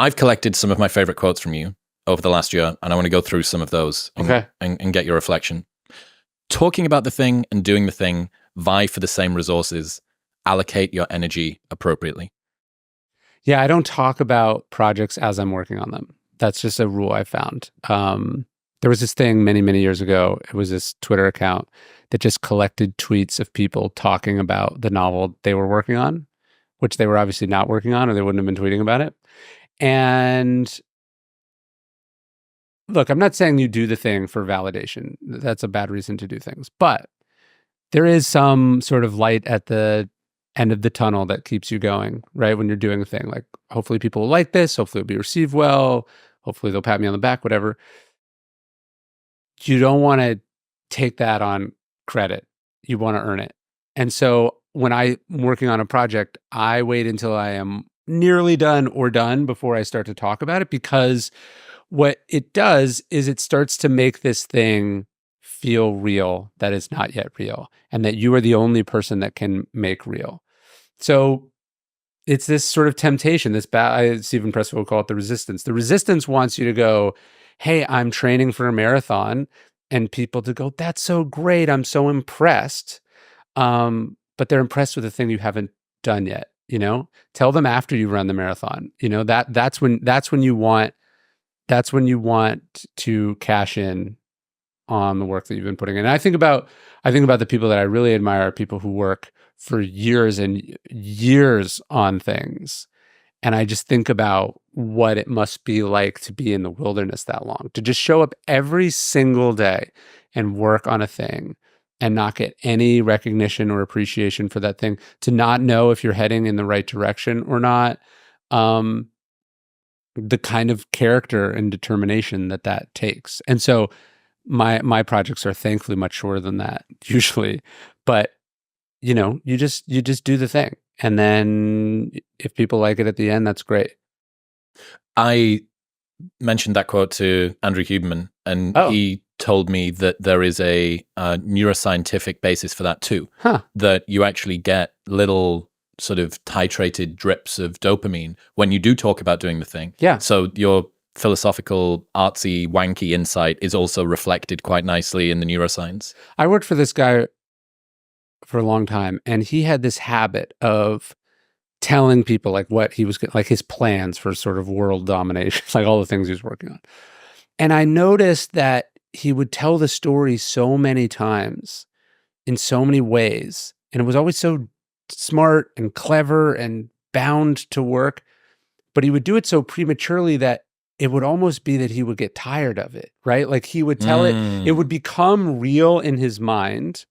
I've collected some of my favorite quotes from you over the last year, and I want to go through some of those and get your reflection. Talking about the thing and doing the thing vie for the same resources. Allocate your energy appropriately. Yeah, I don't talk about projects as I'm working on them. That's just a rule I found. There was this thing many, many years ago. It was this Twitter account that just collected tweets of people talking about the novel they were working on, which they were obviously not working on, or they wouldn't have been tweeting about it. And look, I'm not saying you do the thing for validation. That's a bad reason to do things. But there is some sort of light at the end of the tunnel that keeps you going, right? When you're doing a thing, like hopefully people will like this, hopefully it'll be received well, hopefully they'll pat me on the back, whatever. You don't want to take that on credit. You want to earn it. And so when I'm working on a project, I wait until I am nearly done or done before I start to talk about it, because what it does is it starts to make this thing feel real that is not yet real, and that you are the only person that can make real. So it's this sort of temptation, Stephen Pressfield would call it the resistance. The resistance wants you to go, hey, I'm training for a marathon, and people to go, that's so great, I'm so impressed. But they're impressed with the thing you haven't done yet. Tell them after you run the marathon. That's when you want to cash in on the work that you've been putting in. And I think about the people that I really admire are people who work for years and years on things. And I just think about what it must be like to be in the wilderness that long, to just show up every single day and work on a thing and not get any recognition or appreciation for that thing, to not know if you're heading in the right direction or not. The kind of character and determination that takes. And so my projects are thankfully much shorter than that usually, but you just do the thing. And then if people like it at the end, that's great. I mentioned that quote to Andrew Huberman, and he told me that there is a neuroscientific basis for that too. That you actually get little sort of titrated drips of dopamine when you do talk about doing the thing. Yeah. So your philosophical, artsy, wanky insight is also reflected quite nicely in the neuroscience. I worked for this guy for a long time, and he had this habit of telling people like what he was, like his plans for sort of world domination, like all the things he was working on. And I noticed that he would tell the story so many times in so many ways, and it was always so smart and clever and bound to work, but he would do it so prematurely that it would almost be that he would get tired of it, right? Like he would tell it would become real in his mind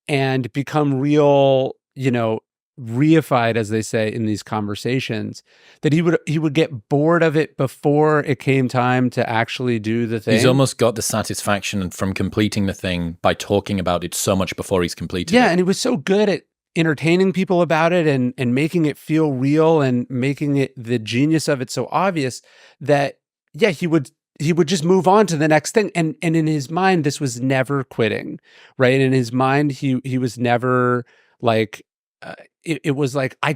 and become real, reified, as they say in these conversations, that he would get bored of it before it came time to actually do the thing. He's almost got the satisfaction from completing the thing by talking about it so much before he's completed it. Yeah, and he was so good at entertaining people about it and making it feel real and making it the genius of it so obvious that, yeah, he would just move on to the next thing. And in his mind, this was never quitting, right? In his mind, he was never like, it was like, I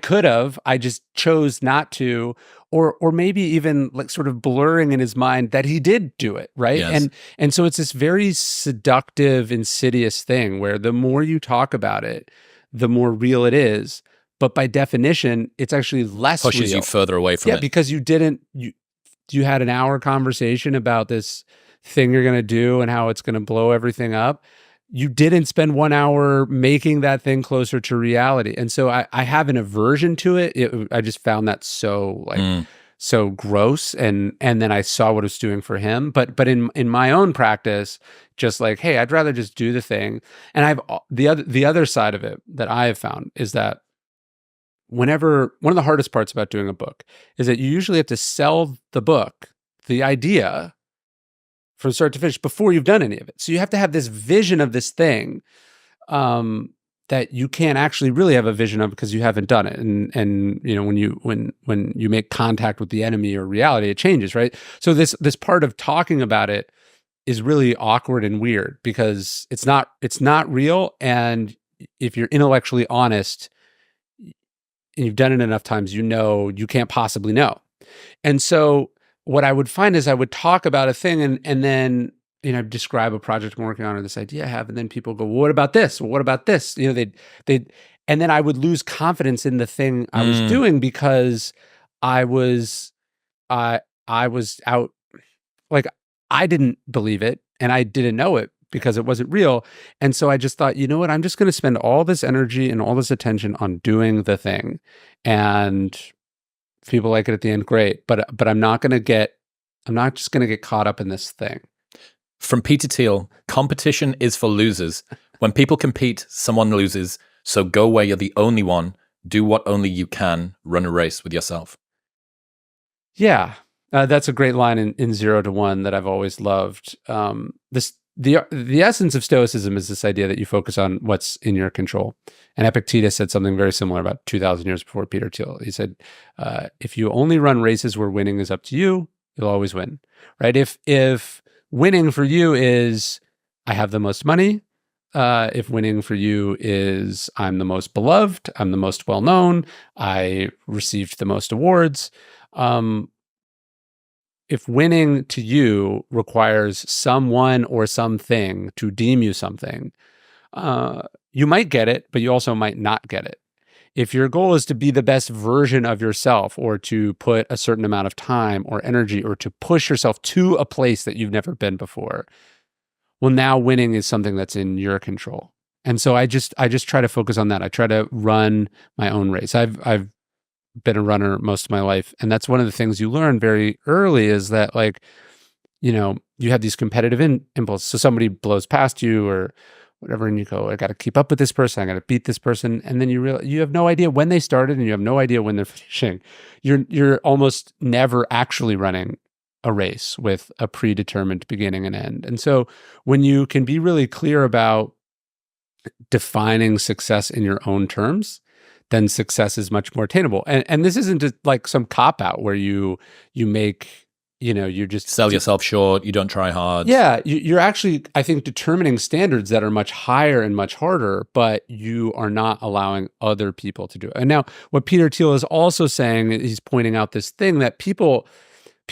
just chose not to, or maybe even like sort of blurring in his mind that he did do it, right? Yes. And so it's this very seductive, insidious thing where the more you talk about it, the more real it is. But by definition, it's actually less real. Pushes you further away from it. Yeah, because you had an hour conversation about this thing you're going to do and how it's going to blow everything up. You didn't spend 1 hour making that thing closer to reality. And so I have an aversion to it. I just found that so so gross. And then I saw what it was doing for him. But in my own practice, just like, hey, I'd rather just do the thing. And I've the other side of it that I have found is that one of the hardest parts about doing a book is that you usually have to sell the book, the idea, from start to finish before you've done any of it. So you have to have this vision of this thing that you can't actually really have a vision of because you haven't done it. And when you make contact with the enemy or reality, it changes, right? So this part of talking about it is really awkward and weird because it's not real. And if you're intellectually honest and you've done it enough times, you can't possibly know. And so what I would find is I would talk about a thing and then, describe a project I'm working on or this idea I have, and then people go, well, what about this? Well, what about this? They'd, and then I would lose confidence in the thing I was doing because I was out, like, I didn't believe it and I didn't know it because it wasn't real. And so I just thought, you know what, I'm just going to spend all this energy and all this attention on doing the thing. And if people like it at the end, great. But I'm not just going to get caught up in this thing. From Peter Thiel, competition is for losers. When people compete, someone loses. So go where you're the only one. Do what only you can. Run a race with yourself. Yeah. That's a great line in 0 to 1 that I've always loved. The essence of Stoicism is this idea that you focus on what's in your control. And Epictetus said something very similar about 2,000 years before Peter Thiel. He said, if you only run races where winning is up to you, you'll always win, right? If winning for you is, I have the most money, if winning for you is, I'm the most beloved, I'm the most well-known, I received the most awards, if winning to you requires someone or something to deem you something, you might get it, but you also might not get it. If your goal is to be the best version of yourself or to put a certain amount of time or energy or to push yourself to a place that you've never been before, well, now winning is something that's in your control. And so I just try to focus on that. I try to run my own race. I've been a runner most of my life. And that's one of the things you learn very early is that, like, you have these competitive impulses. So somebody blows past you or whatever, and you go, I got to keep up with this person. I got to beat this person. And then you realize you have no idea when they started and you have no idea when they're finishing. You're almost never actually running a race with a predetermined beginning and end. And so when you can be really clear about defining success in your own terms, then success is much more attainable. And this isn't just like some cop-out where you make, you just sell yourself short, you don't try hard. Yeah, you're actually, I think, determining standards that are much higher and much harder, but you are not allowing other people to do it. And now what Peter Thiel is also saying, he's pointing out this thing that people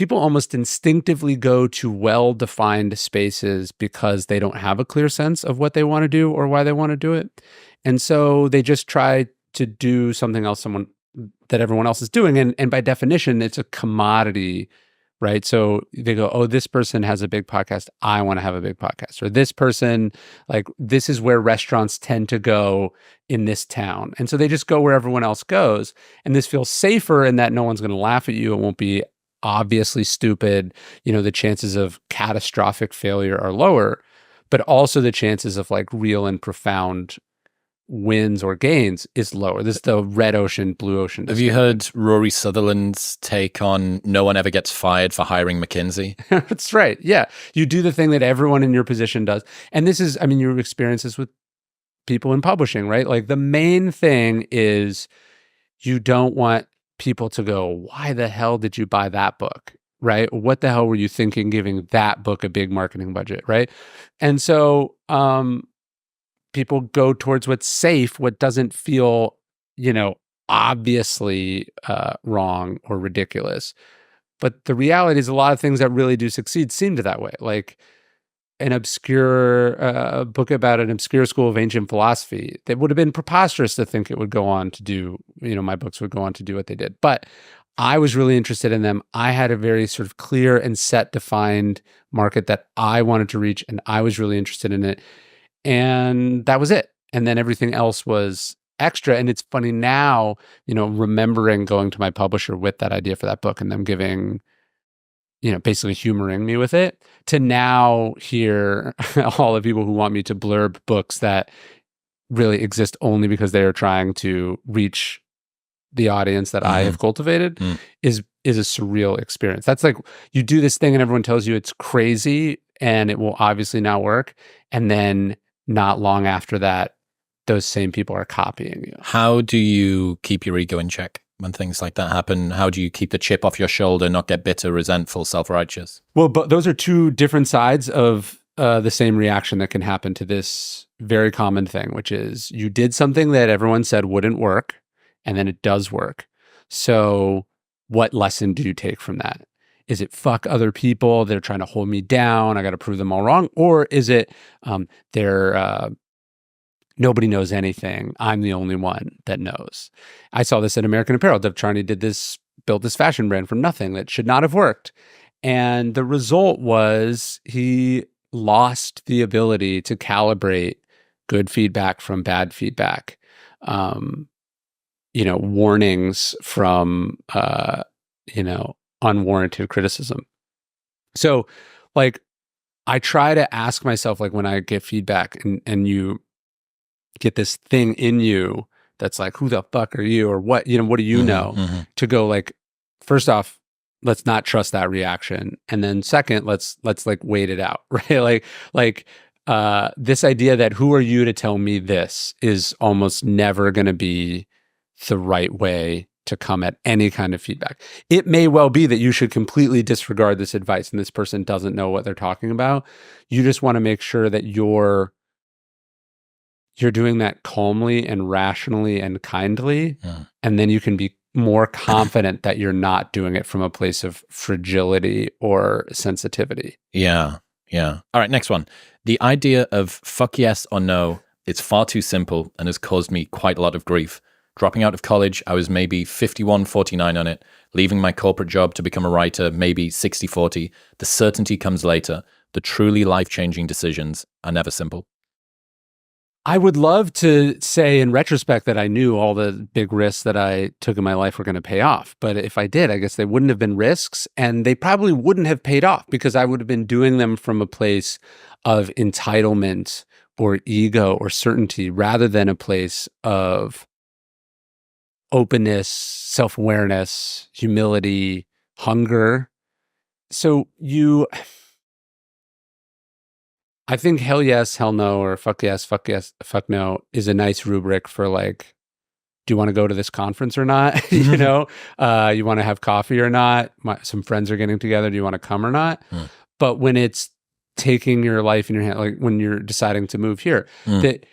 almost instinctively go to well-defined spaces because they don't have a clear sense of what they want to do or why they want to do it. And so they just try to do something else that everyone else is doing. And by definition, it's a commodity, right? So they go, oh, this person has a big podcast, I want to have a big podcast. Or this person, like, this is where restaurants tend to go in this town. And so they just go where everyone else goes. And this feels safer in that no one's going to laugh at you. It won't be obviously stupid. The chances of catastrophic failure are lower, but also the chances of, like, real and profound wins or gains is lower. This is the red ocean, blue ocean. Have you heard Rory Sutherland's take on no one ever gets fired for hiring McKinsey? That's right. Yeah. You do the thing that everyone in your position does. And this is, your experiences with people in publishing, right? Like, the main thing is you don't want people to go, why the hell did you buy that book? Right? What the hell were you thinking giving that book a big marketing budget? Right? And so, people go towards what's safe, what doesn't feel, obviously wrong or ridiculous. But the reality is a lot of things that really do succeed seem to that way. Like an obscure book about an obscure school of ancient philosophy, that would have been preposterous to think it would go on to do, my books would go on to do what they did. But I was really interested in them. I had a very sort of clear and set defined market that I wanted to reach, and I was really interested in it. And that was it. And then everything else was extra. And it's funny now, remembering going to my publisher with that idea for that book and them giving, basically humoring me with it, to now hear all the people who want me to blurb books that really exist only because they are trying to reach the audience that I have cultivated is a surreal experience. That's like, you do this thing and everyone tells you it's crazy and it will obviously not work. And then not long after that, those same people are copying you. How do you keep your ego in check when things like that happen? How do you keep the chip off your shoulder, not get bitter, resentful, self-righteous? Well, but those are two different sides of the same reaction that can happen to this very common thing, which is you did something that everyone said wouldn't work, and then it does work. So what lesson do you take from that? Is it fuck other people? They're trying to hold me down. I got to prove them all wrong. Or is it they're nobody knows anything. I'm the only one that knows. I saw this at American Apparel. Dev Charney built this fashion brand from nothing that should not have worked. And the result was he lost the ability to calibrate good feedback from bad feedback. Warnings from, unwarranted criticism. So like, I try to ask myself, like when I get feedback and you get this thing in you that's like, who the fuck are you? Or what, what do you know? To go like, first off, let's not trust that reaction. And then second, let's like wait it out, right? Like this idea that who are you to tell me this is almost never going to be the right way to come at any kind of feedback. It may well be that you should completely disregard this advice and this person doesn't know what they're talking about. You just want to make sure that you're doing that calmly and rationally and kindly, and then you can be more confident that you're not doing it from a place of fragility or sensitivity. Yeah. All right, next one. The idea of fuck yes or no is far too simple and has caused me quite a lot of grief. Dropping out of college, I was maybe 51-49 on it. Leaving my corporate job to become a writer, maybe 60-40. The certainty comes later. The truly life-changing decisions are never simple. I would love to say in retrospect that I knew all the big risks that I took in my life were going to pay off. But if I did, I guess they wouldn't have been risks and they probably wouldn't have paid off because I would have been doing them from a place of entitlement or ego or certainty rather than a place of openness, self-awareness, humility, hunger. So I think hell yes, hell no, or fuck yes, fuck no is a nice rubric for like, do you want to go to this conference or not? You want to have coffee or not? Some friends are getting together. Do you want to come or not? But when it's taking your life in your hand, like when you're deciding to move here, that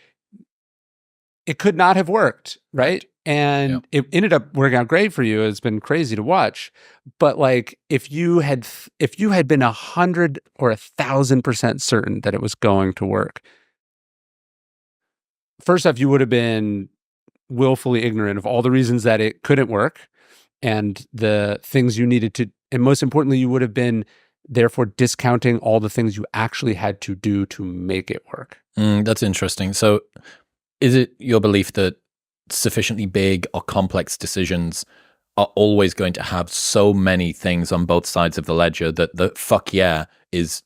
it could not have worked, right? And it ended up working out great for you. It's been crazy to watch. But like, if you had been 100 or 1,000% certain that it was going to work, first off, you would have been willfully ignorant of all the reasons that it couldn't work and the things you needed to, and most importantly, you would have been therefore discounting all the things you actually had to do to make it work. That's interesting. So is it your belief that sufficiently big or complex decisions are always going to have so many things on both sides of the ledger that the fuck yeah is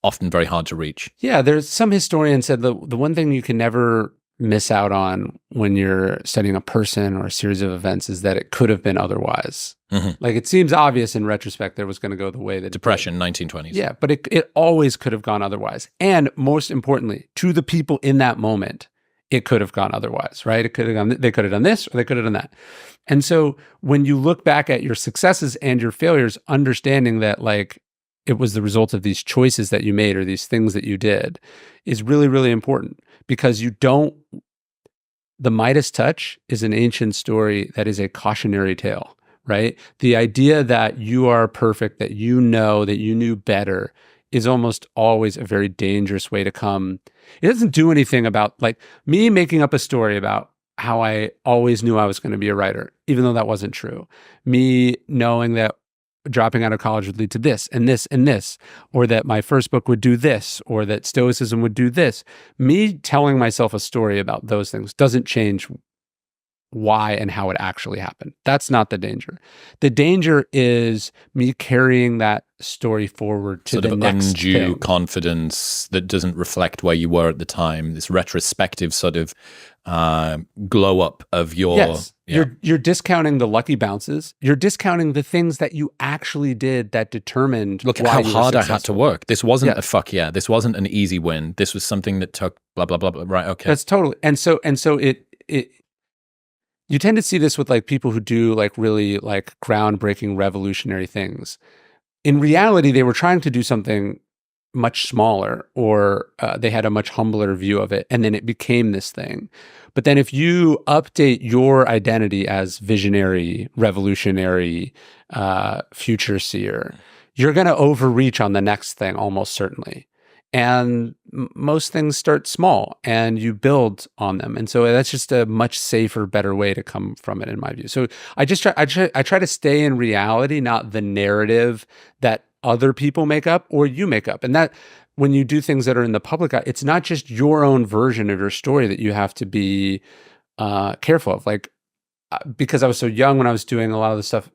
often very hard to reach? Yeah, there's some historian said the one thing you can never miss out on when you're studying a person or a series of events is that it could have been otherwise. Like it seems obvious in retrospect that it was going to go the way that Depression, 1920s. Yeah, but it always could have gone otherwise. And most importantly, to the people in that moment, it could have gone otherwise, right? They could have done this or they could have done that. And so when you look back at your successes and your failures, understanding that like it was the result of these choices that you made or these things that you did is really, really important because the Midas touch is an ancient story that is a cautionary tale, right? The idea that you are perfect, that you knew better is almost always a very dangerous way to come. It doesn't do anything about like me making up a story about how I always knew I was going to be a writer, even though that wasn't true. Me knowing that dropping out of college would lead to this and this and this, or that my first book would do this, or that Stoicism would do this. Me telling myself a story about those things doesn't change why and how it actually happened. That's not the danger. The danger is me carrying that story forward to the next undue thing. Confidence that doesn't reflect where you were at the time. This retrospective sort of glow up of your. Yes, you're discounting the lucky bounces. You're discounting the things that you actually did that determined. Look at how hard I had to work. This wasn't a fuck yeah. This wasn't an easy win. This was something that took blah blah blah blah. Right? Okay. That's totally. And so it. You tend to see this with like people who do like really like groundbreaking revolutionary things. In reality, they were trying to do something much smaller, or they had a much humbler view of it, and then it became this thing. But then if you update your identity as visionary, revolutionary, future seer, you're going to overreach on the next thing almost certainly. And most things start small and you build on them. And so that's just a much safer, better way to come from it, in my view. So I try to stay in reality, not the narrative that other people make up or you make up. And that when you do things that are in the public eye, it's not just your own version of your story that you have to be careful of. Like, because I was so young when I was doing a lot of the stuff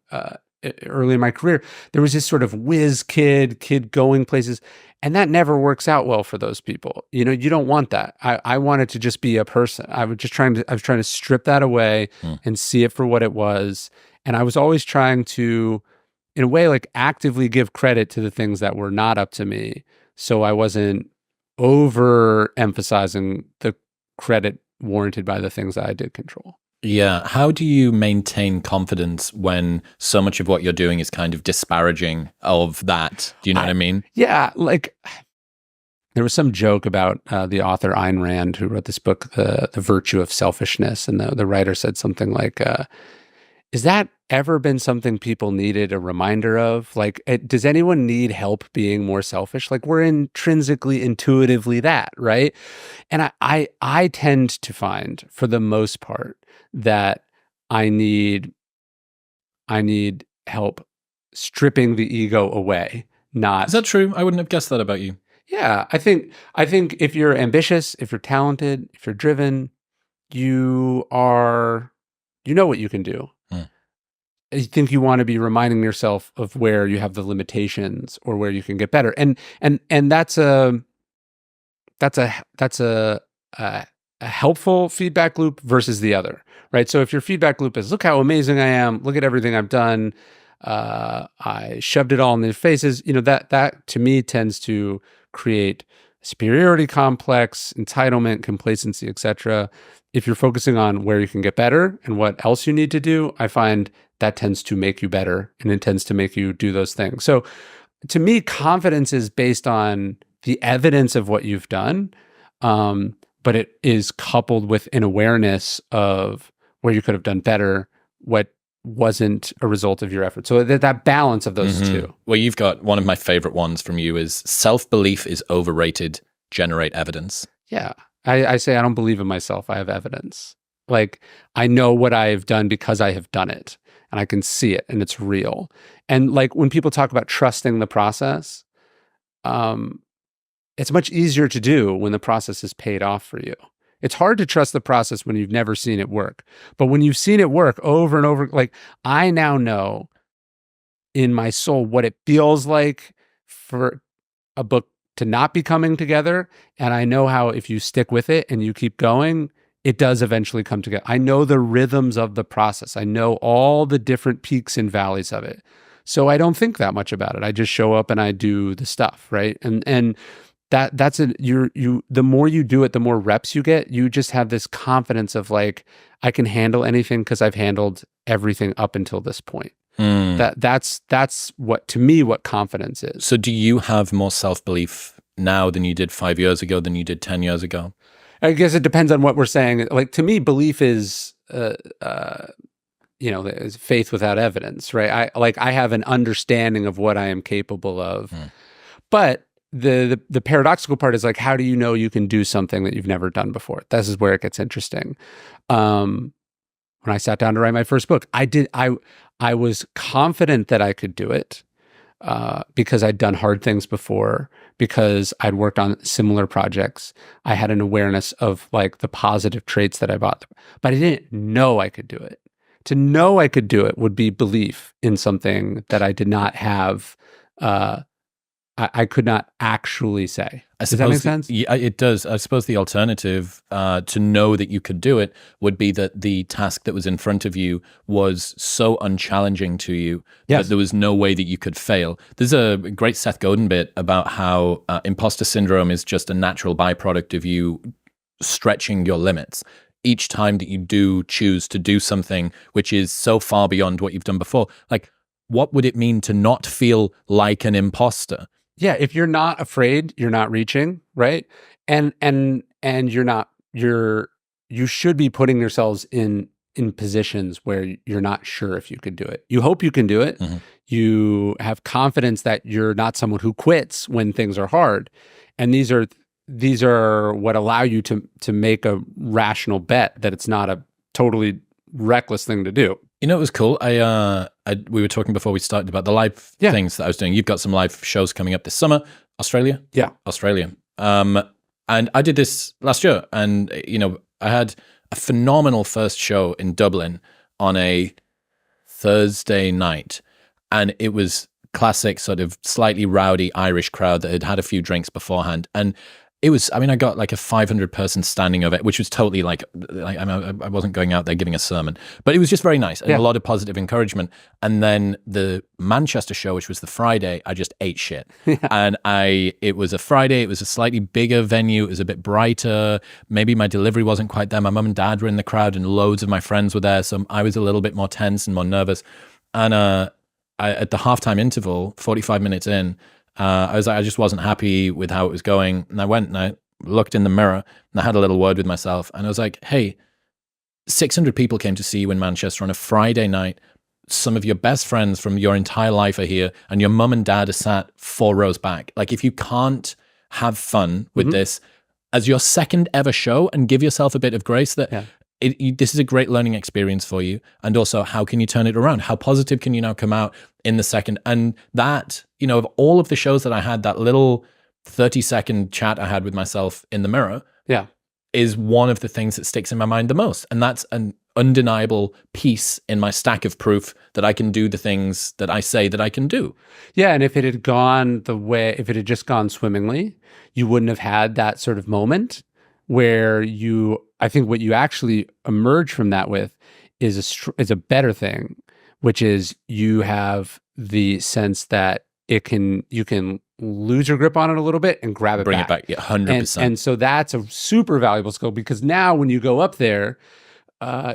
early in my career, there was this sort of whiz kid going places, and that never works out well for those people. You don't want that. I wanted to just be a person. I was trying to strip that away and see it for what it was. And I was always trying to, in a way, like actively give credit to the things that were not up to me. So I wasn't overemphasizing the credit warranted by the things that I did control. Yeah. How do you maintain confidence when so much of what you're doing is kind of disparaging of that? Do you know what I mean? Yeah. Like, there was some joke about the author Ayn Rand, who wrote this book, The Virtue of Selfishness. And the writer said something like, is that ever been something people needed a reminder of? Like, does anyone need help being more selfish? Like, we're intrinsically, intuitively that, right? And I tend to find, for the most part, that I need help stripping the ego away. Not. Is that true? I wouldn't have guessed that about you. Yeah, I think if you're ambitious, if you're talented, if you're driven, you know what you can do. I think you want to be reminding yourself of where you have the limitations or where you can get better. And that's a helpful feedback loop versus the other, right? So if your feedback loop is, look how amazing I am, look at everything I've done, I shoved it all in their faces, that to me tends to create superiority complex, entitlement, complacency, etc. If you're focusing on where you can get better and what else you need to do, I find that tends to make you better, and it tends to make you do those things. So to me, confidence is based on the evidence of what you've done, but it is coupled with an awareness of where you could have done better, what wasn't a result of your effort. So that balance of those two. Well, you've got one of my favorite ones from you is self-belief is overrated, generate evidence. Yeah. I say I don't believe in myself. I have evidence. Like, I know what I've done because I have done it, and I can see it, and it's real. And like, when people talk about trusting the process, it's much easier to do when the process is paid off for you. It's hard to trust the process when you've never seen it work. But when you've seen it work over and over, like, I now know in my soul what it feels like for a book to not be coming together. And I know how, if you stick with it and you keep going, it does eventually come together. I know the rhythms of the process. I know all the different peaks and valleys of it. So I don't think that much about it. I just show up and I do the stuff, right? And that's the more you do it, the more reps you get. You just have this confidence of like, I can handle anything because I've handled everything up until this point. That's what, to me, what confidence is. So do you have more self-belief now than you did 5 years ago, than you did 10 years ago? I guess it depends on what we're saying. Like, to me, belief is, is faith without evidence, right? I have an understanding of what I am capable of, but the paradoxical part is like, how do you know you can do something that you've never done before? This is where it gets interesting. When I sat down to write my first book, I was confident that I could do it because I'd done hard things before, because I'd worked on similar projects. I had an awareness of like the positive traits that I bought, but I didn't know I could do it. To know I could do it would be belief in something that I did not have. I could not actually say. Does that make sense? Yeah, it does. I suppose the alternative to know that you could do it would be that the task that was in front of you was so unchallenging to you that there was no way that you could fail. There's a great Seth Godin bit about how imposter syndrome is just a natural byproduct of you stretching your limits. Each time that you do choose to do something which is so far beyond what you've done before, like, what would it mean to not feel like an imposter? if you're not afraid, you're not reaching, right? And you should be putting yourselves in positions where you're not sure if you could do it. You hope you can do it. Mm-hmm. You have confidence that you're not someone who quits when things are hard. And these are what allow you to make a rational bet that it's not a totally reckless thing to do. You know, it was cool. We were talking before we started about the live things that I was doing. You've got some live shows coming up this summer. Australia? Yeah. Australia. And I did this last year. And, you know, I had a phenomenal first show in Dublin on a Thursday night. And it was classic sort of slightly rowdy Irish crowd that had had a few drinks beforehand. And it was, I mean, I got like a 500-person standing ovation, which was totally like I wasn't going out there giving a sermon, but it was just very nice and a lot of positive encouragement. And then the Manchester show, which was the Friday, I just ate shit. And it was a Friday, it was a slightly bigger venue, it was a bit brighter. Maybe my delivery wasn't quite there. My mum and dad were in the crowd and loads of my friends were there. So I was a little bit more tense and more nervous. And at the halftime interval, 45 minutes in, I was like, I just wasn't happy with how it was going. And I went and I looked in the mirror and I had a little word with myself. And I was like, hey, 600 people came to see you in Manchester on a Friday night. Some of your best friends from your entire life are here and your mum and dad are sat 4 rows back. Like, if you can't have fun with this as your second ever show and give yourself a bit of grace that this is a great learning experience for you. And also, how can you turn it around? How positive can you now come out in the second? And that, you know, of all of the shows that I had, that little 30-second chat I had with myself in the mirror is one of the things that sticks in my mind the most. And that's an undeniable piece in my stack of proof that I can do the things that I say that I can do. Yeah, and if it had just gone swimmingly, you wouldn't have had that sort of moment where I think what you actually emerge from that with is a better thing, which is you have the sense that you can lose your grip on it a little bit and grab it Bring back. it back, 100%. And so that's a super valuable skill, because now when you go up there,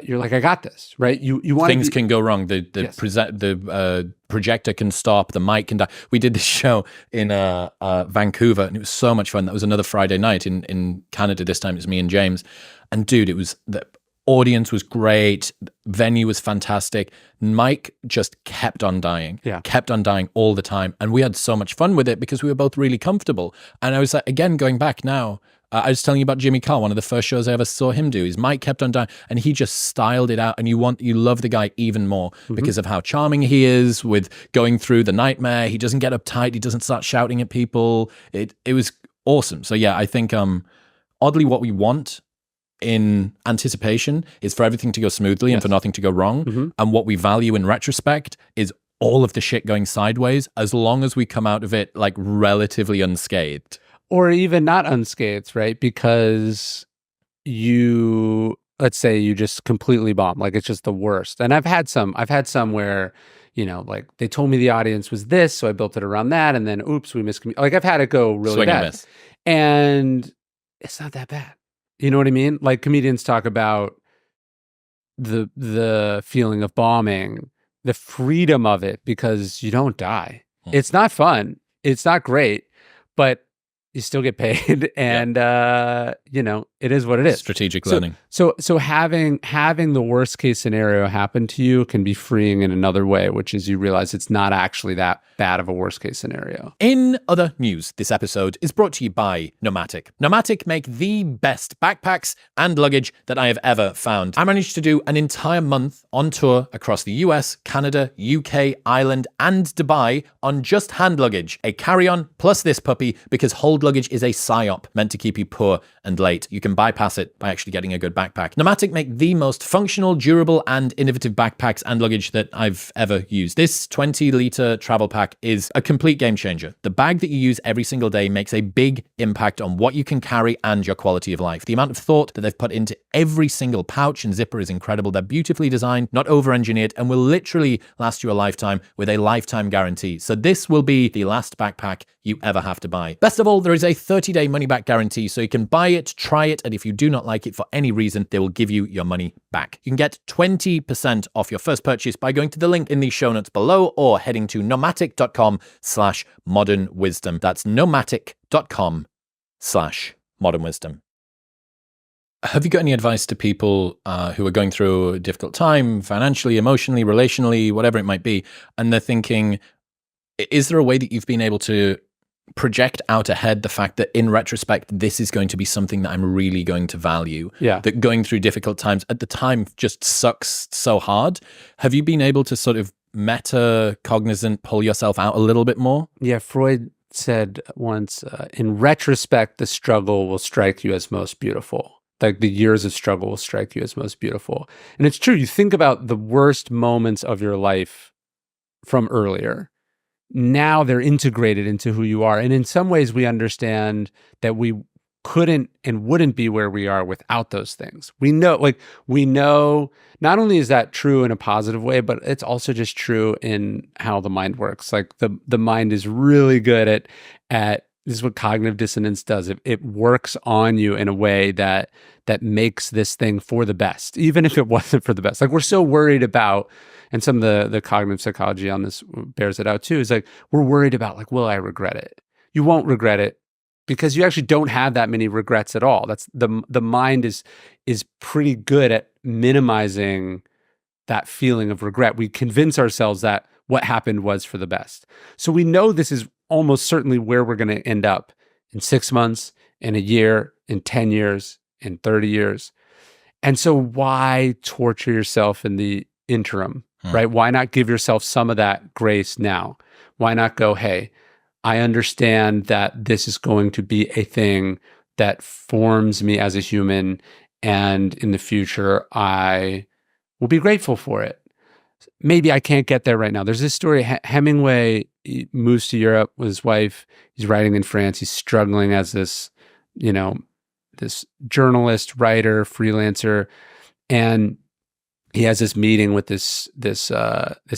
you're like, I got this, right? You want things can go wrong. The projector can stop. The mic can die. We did this show in Vancouver, and it was so much fun. That was another Friday night in Canada. This time it was me and James. And dude, the audience was great. Venue was fantastic. Mic just kept on dying. Kept on dying all the time. And we had so much fun with it because we were both really comfortable. And I was like, again, going back now, I was telling you about Jimmy Carr, one of the first shows I ever saw him do. His mic kept on dying, and he just styled it out. And you love the guy even more because of how charming he is with going through the nightmare. He doesn't get uptight. He doesn't start shouting at people. It was awesome. So yeah, I think oddly what we want in anticipation is for everything to go smoothly and for nothing to go wrong. And what we value in retrospect is all of the shit going sideways, as long as we come out of it like relatively unscathed. Or even not unscathed, right? Because let's say you just completely bomb, like it's just the worst. And I've had some where, you know, like they told me the audience was this, so I built it around that, and then oops, we miscommunicated. Like I've had it go really bad. And it's not that bad. You know what I mean? Like comedians talk about the feeling of bombing, the freedom of it, because you don't die. It's not fun. It's not great, but you still get paid, and you know, it is what it is. Strategic learning. So having the worst case scenario happen to you can be freeing in another way, which is you realize it's not actually that bad of a worst case scenario. In other news, this episode is brought to you by Nomatic. Nomatic make the best backpacks and luggage that I have ever found. I managed to do an entire month on tour across the US, Canada, UK, Ireland, and Dubai on just hand luggage, a carry-on plus this puppy, because hold luggage is a psyop meant to keep you poor and late. You can bypass it by actually getting a good backpack. Nomatic make the most functional, durable, and innovative backpacks and luggage that I've ever used. This 20-liter travel pack is a complete game changer. The bag that you use every single day makes a big impact on what you can carry and your quality of life. The amount of thought that they've put into every single pouch and zipper is incredible. They're beautifully designed, not over-engineered, and will literally last you a lifetime with a lifetime guarantee. So this will be the last backpack you ever have to buy. Best of all, there is a 30-day money-back guarantee, so you can buy it, try it, it. And if you do not like it for any reason, they will give you your money back. You can get 20% off your first purchase by going to the link in the show notes below or heading to nomatic.com/modernwisdom. That's nomatic.com/modernwisdom. Have you got any advice to people who are going through a difficult time, financially, emotionally, relationally, whatever it might be, and they're thinking, is there a way that you've been able to project out ahead the fact that in retrospect, this is going to be something that I'm really going to value? Yeah. That going through difficult times at the time just sucks so hard. Have you been able to sort of meta-cognizant pull yourself out a little bit more? Yeah, Freud said once, in retrospect, the struggle will strike you as most beautiful. Like the years of struggle will strike you as most beautiful. And it's true. You think about the worst moments of your life from earlier. Now they're integrated into who you are. And in some ways, we understand that we couldn't and wouldn't be where we are without those things. We know not only is that true in a positive way, but it's also just true in how the mind works. Like the mind is really good at this is what cognitive dissonance does. It works on you in a way that makes this thing for the best, even if it wasn't for the best. Like we're so worried about, and some of the cognitive psychology on this bears it out too, is like we're worried about like, will I regret it? You won't regret it because you actually don't have that many regrets at all. That's the mind is pretty good at minimizing that feeling of regret. We convince ourselves that what happened was for the best. So we know this is almost certainly where we're going to end up in 6 months, in a year, in 10 years, in 30 years. And so why torture yourself in the interim, right? Why not give yourself some of that grace now? Why not go, hey, I understand that this is going to be a thing that forms me as a human, and in the future, I will be grateful for it. Maybe I can't get there right now. There's this story, Hemingway moves to Europe with his wife. He's writing in France. He's struggling as this journalist, writer, freelancer. And he has this meeting with this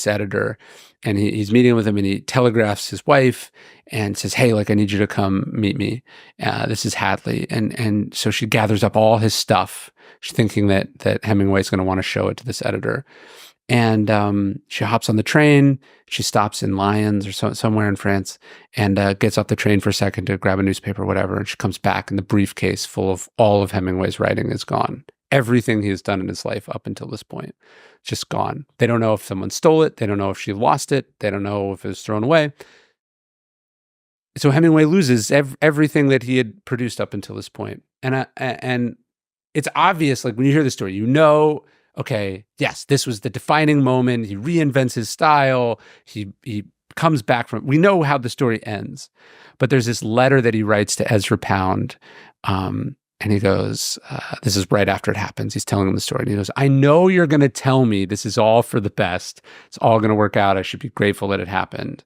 editor, and he's meeting with him, and he telegraphs his wife and says, hey, like, I need you to come meet me. This is Hadley. And so she gathers up all his stuff. She's thinking that Hemingway's going to want to show it to this editor. And she hops on the train. She stops in Lyons or somewhere in France, and gets off the train for a second to grab a newspaper or whatever. And she comes back, and the briefcase full of all of Hemingway's writing is gone. Everything he has done in his life up until this point, just gone. They don't know if someone stole it. They don't know if she lost it. They don't know if it was thrown away. So Hemingway loses everything that he had produced up until this point. And it's obvious, like when you hear the story, you know, okay, yes, this was the defining moment. He reinvents his style. He comes back from, we know how the story ends. But there's this letter that he writes to Ezra Pound. And he goes, this is right after it happens. He's telling him the story. And he goes, I know you're going to tell me this is all for the best. It's all going to work out. I should be grateful that it happened.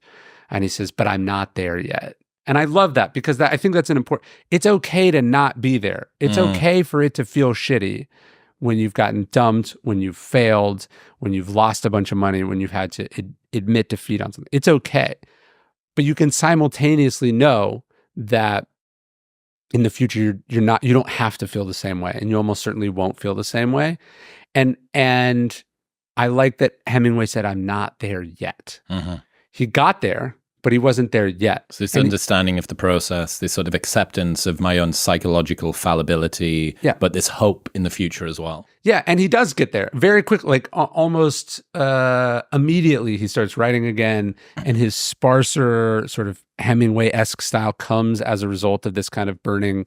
And he says, but I'm not there yet. And I love that because I think that's an important, it's okay to not be there. It's okay for it to feel shitty when you've gotten dumped, when you've failed, when you've lost a bunch of money, when you've had to admit defeat on something. It's okay. But you can simultaneously know that in the future, you don't have to feel the same way, and you almost certainly won't feel the same way. And I like that Hemingway said, I'm not there yet. Mm-hmm. He got there, but he wasn't there yet. So this understanding of the process, this sort of acceptance of my own psychological fallibility, but this hope in the future as well. Yeah, and he does get there very quickly, like almost immediately he starts writing again, and his sparser sort of Hemingway-esque style comes as a result of this kind of burning,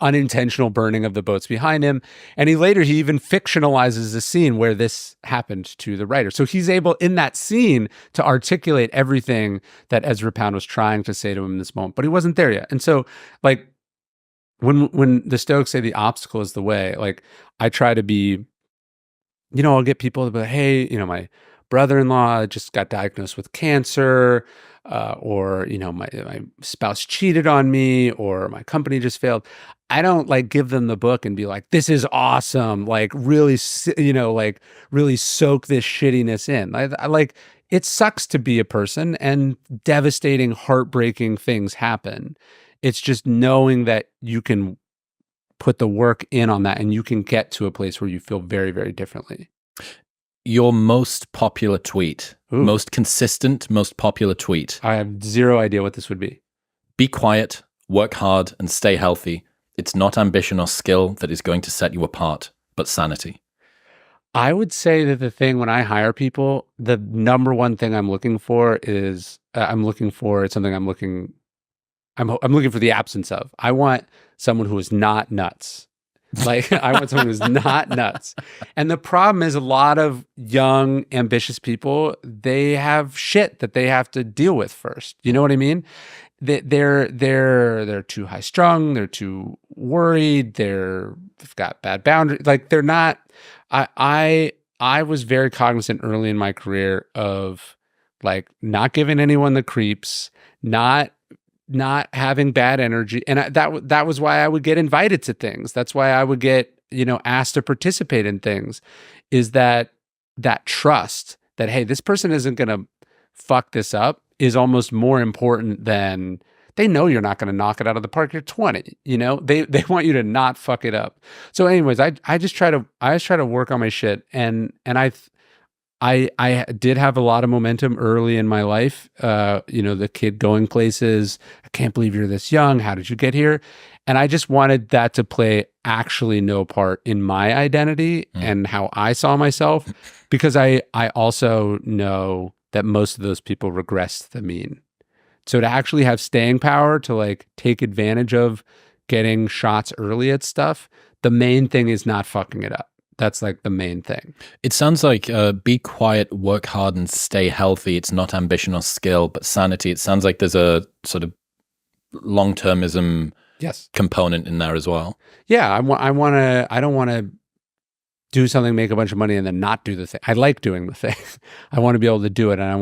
unintentional burning of the boats behind him. And he even fictionalizes the scene where this happened to the writer. So he's able in that scene to articulate everything that Ezra Pound was trying to say to him in this moment, but he wasn't there yet. And so like when the Stoics say the obstacle is the way, like I try to be, I'll get people to be like, hey, my brother-in-law just got diagnosed with cancer, or my spouse cheated on me, or my company just failed. I don't like give them the book and be like, this is awesome, like really, really soak this shittiness in. I like, it sucks to be a person, and devastating, heartbreaking things happen. It's just knowing that you can put the work in on that, and you can get to a place where you feel very, very differently. Your most popular tweet, Ooh. most consistent, most popular tweet. I have zero idea what this would be. Be quiet, work hard, and stay healthy. It's not ambition or skill that is going to set you apart, but sanity. I would say that the thing when I hire people, the number one thing I'm looking for is I'm looking for the absence of. I want someone who is not nuts. Like I want someone who's not nuts. And the problem is a lot of young, ambitious people, they have shit that they have to deal with first. You know what I mean? They're too high strung, they're too worried, they've got bad boundaries. Like they're not. I was very cognizant early in my career of like not giving anyone the creeps, not having bad energy, and that was why I would get invited to things. That's why I would get asked to participate in things. Is that trust that hey, this person isn't gonna fuck this up is almost more important than they know you're not going to knock it out of the park. You're 20, they want you to not fuck it up. So anyways, I just try to work on my shit. And I did have a lot of momentum early in my life. The kid going places. I can't believe you're this young. How did you get here? And I just wanted that to play actually no part in my identity and how I saw myself, because I also know that most of those people regress to the mean. So to actually have staying power, to like take advantage of getting shots early at stuff, the main thing is not fucking it up. That's like the main thing. It sounds like be quiet, work hard, and stay healthy. It's not ambition or skill, but sanity. It sounds like there's a sort of long-termism component in there as well. Yeah, I don't want to do something, make a bunch of money, and then not do the thing. I like doing the thing. I want to be able to do it. And I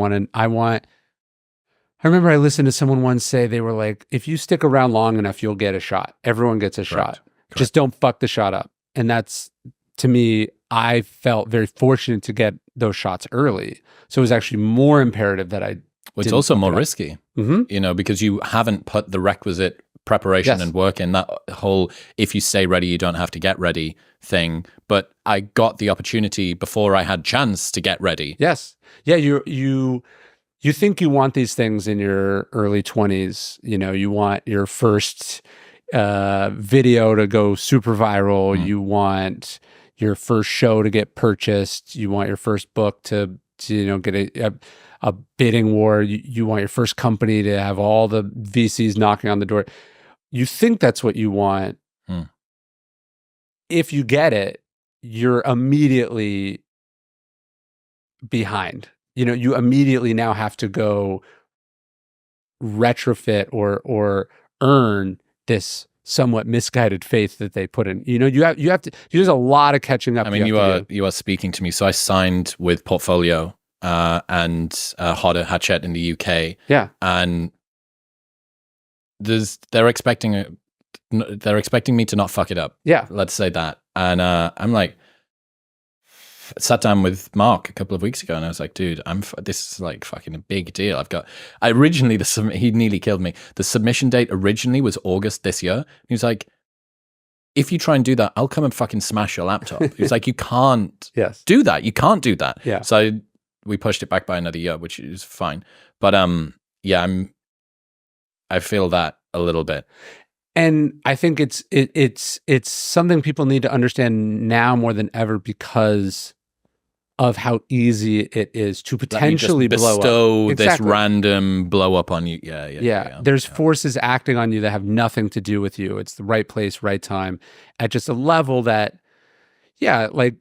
remember I listened to someone once say, they were like, if you stick around long enough, you'll get a shot. Everyone gets a shot. Just don't fuck the shot up. And that's, to me, I felt very fortunate to get those shots early. So it was actually more imperative that I it's also more risky, because you haven't put the requisite preparation and work in that whole, if you stay ready, you don't have to get ready thing. But I got the opportunity before I had chance to get ready. Yes. Yeah. You think you want these things in your early 20s, you want your first video to go super viral. You want your first show to get purchased. You want your first book to get a bidding war. You want your first company to have all the VCs knocking on the door. You think that's what you want. If you get it, you're immediately behind. You immediately now have to go retrofit or earn this somewhat misguided faith that they put in. You have to. There's a lot of catching up. I mean, you are speaking to me. So I signed with Portfolio and Hodder Hatchet in the UK. Yeah, and they're expecting me to not fuck it up. Yeah, let's say that. And I'm like, sat down with Mark a couple of weeks ago, and I was like, dude, this is like fucking a big deal. He nearly killed me. The submission date originally was August this year. He was like, if you try and do that, I'll come and fucking smash your laptop. He was like, you can't do that. You can't do that. Yeah. So we pushed it back by another year, which is fine. But I feel that a little bit. And I think it's something people need to understand now more than ever, because of how easy it is to potentially bestow this random blow up on you. Yeah. There's forces acting on you that have nothing to do with you. It's the right place, right time, at just a level that, like,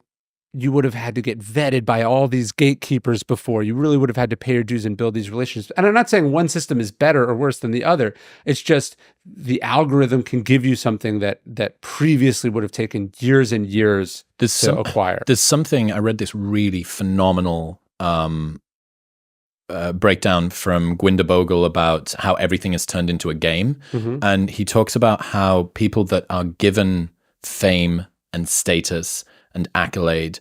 you would have had to get vetted by all these gatekeepers before. You really would have had to pay your dues and build these relationships. And I'm not saying one system is better or worse than the other. It's just the algorithm can give you something that previously would have taken years and years to acquire. There's something, I read this really phenomenal breakdown from Gwynder Bogle about how everything is turned into a game. And he talks about how people that are given fame and status and accolade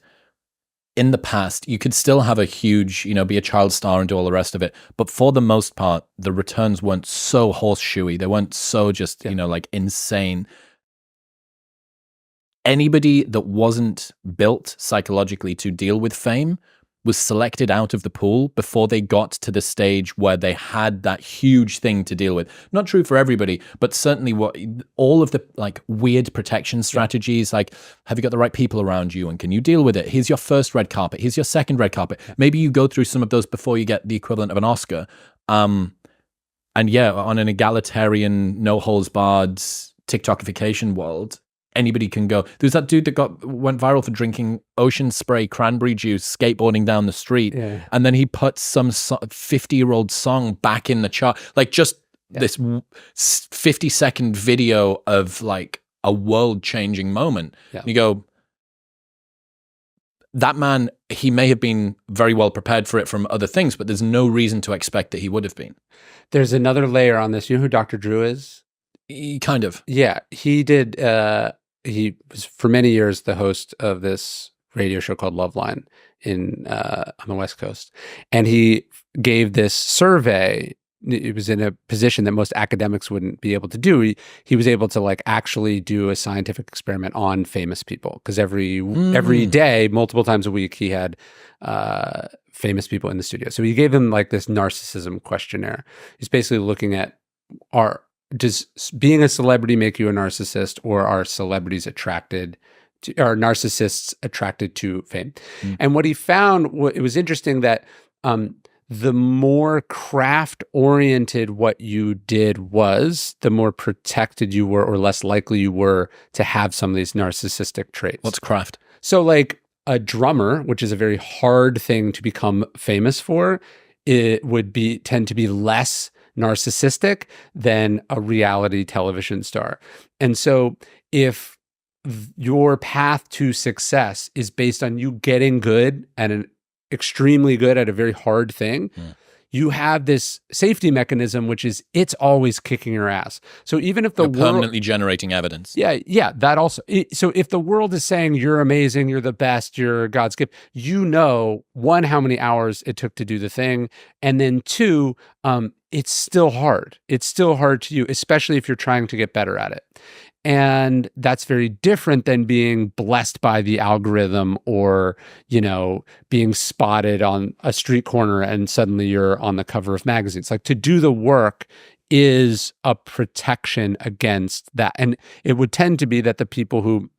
in the past, you could still have a huge, be a child star and do all the rest of it. But for the most part, the returns weren't so horseshoey. They weren't so just, like insane. anybody that wasn't built psychologically to deal with fame was selected out of the pool before they got to the stage where they had that huge thing to deal with. Not true for everybody, but certainly all of the like weird protection strategies, like have you got the right people around you and can you deal with it? Here's your first red carpet. Here's your second red carpet. Maybe you go through some of those before you get the equivalent of an Oscar. And yeah, on an egalitarian, no holds barred TikTokification world, anybody can go. There's that dude that went viral for drinking ocean spray cranberry juice, skateboarding down the street, and then he put some 50-year-old song back in the chart, like just this 50-second video of like a world-changing moment. You go, that man, he may have been very well prepared for it from other things, but there's no reason to expect that he would have been. There's another layer on this. You know who Dr. Drew is? Kind of. Yeah, he did. He was for many years the host of this radio show called Loveline on the West Coast, and he gave this survey. It was in a position that most academics wouldn't be able to do. He was able to like actually do a scientific experiment on famous people because every day, multiple times a week, he had famous people in the studio. So he gave them like this narcissism questionnaire. He's basically looking at does being a celebrity make you a narcissist, or are celebrities attracted to, are narcissists attracted to fame? And what he found, it was interesting that the more craft-oriented what you did was, the more protected you were or less likely you were to have some of these narcissistic traits. What's craft? So like a drummer, which is a very hard thing to become famous for, it would tend to be less narcissistic than a reality television star. And so if your path to success is based on you getting good and extremely good at a very hard thing, you have this safety mechanism, which is it's always kicking your ass. So even if you're permanently generating evidence. Yeah, that also. So if the world is saying you're amazing, you're the best, you're God's gift, you know, one, how many hours it took to do the thing, and then two, it's still hard. It's still hard to you, especially if you're trying to get better at it. And that's very different than being blessed by the algorithm or, you know, being spotted on a street corner and suddenly you're on the cover of magazines. Like, to do the work is a protection against that. And it would tend to be that the people who,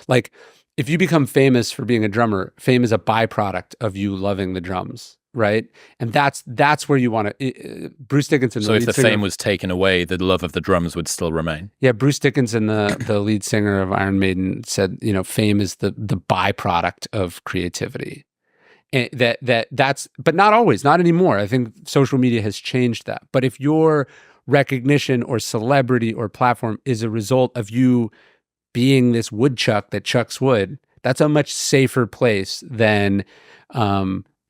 like, if you become famous for being a drummer, fame is a byproduct of you loving the drums. Right. And that's where you want to, Bruce Dickinson. So if the fame was taken away, the love of the drums would still remain. Yeah. Bruce Dickinson, the lead singer of Iron Maiden, said, you know, fame is the byproduct of creativity. And that's, but not always, not anymore. I think social media has changed that. But if your recognition or celebrity or platform is a result of you being this woodchuck that chucks wood, that's a much safer place than,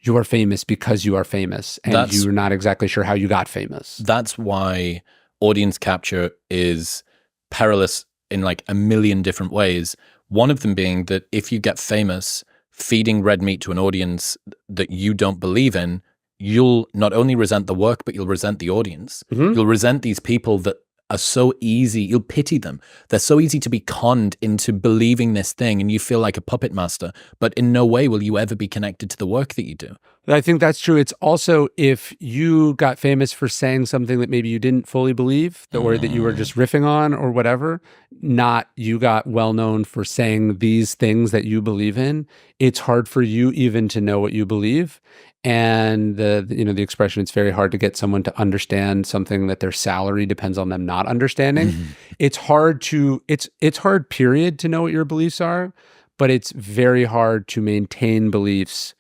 you are famous because you are famous and you're not exactly sure how you got famous. That's why audience capture is perilous in like a million different ways. One of them being that if you get famous, feeding red meat to an audience that you don't believe in, you'll not only resent the work, but you'll resent the audience. You'll resent these people that are so easy, you'll pity them. They're so easy to be conned into believing this thing and you feel like a puppet master, but in no way will you ever be connected to the work that you do. I think that's true. It's also if you got famous for saying something that maybe you didn't fully believe, or that you were just riffing on or whatever, not you got well known for saying these things that you believe in, it's hard for you even to know what you believe. And the expression, it's very hard to get someone to understand something that their salary depends on them not understanding. It's hard period to know what your beliefs are, but it's very hard to maintain beliefs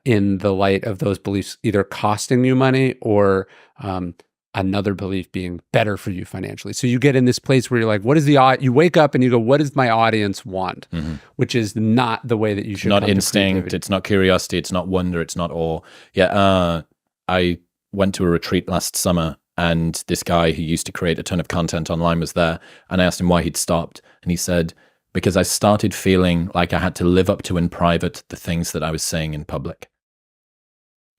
in the light of those beliefs either costing you money or another belief being better for you financially. So you get in this place where you're like, you wake up and you go, what does my audience want? Which is not the way that you should. Not instinct. It's not curiosity. It's not wonder. It's not awe. Yeah. I went to a retreat last summer and this guy who used to create a ton of content online was there. And I asked him why he'd stopped. And he said, because I started feeling like I had to live up to in private the things that I was saying in public.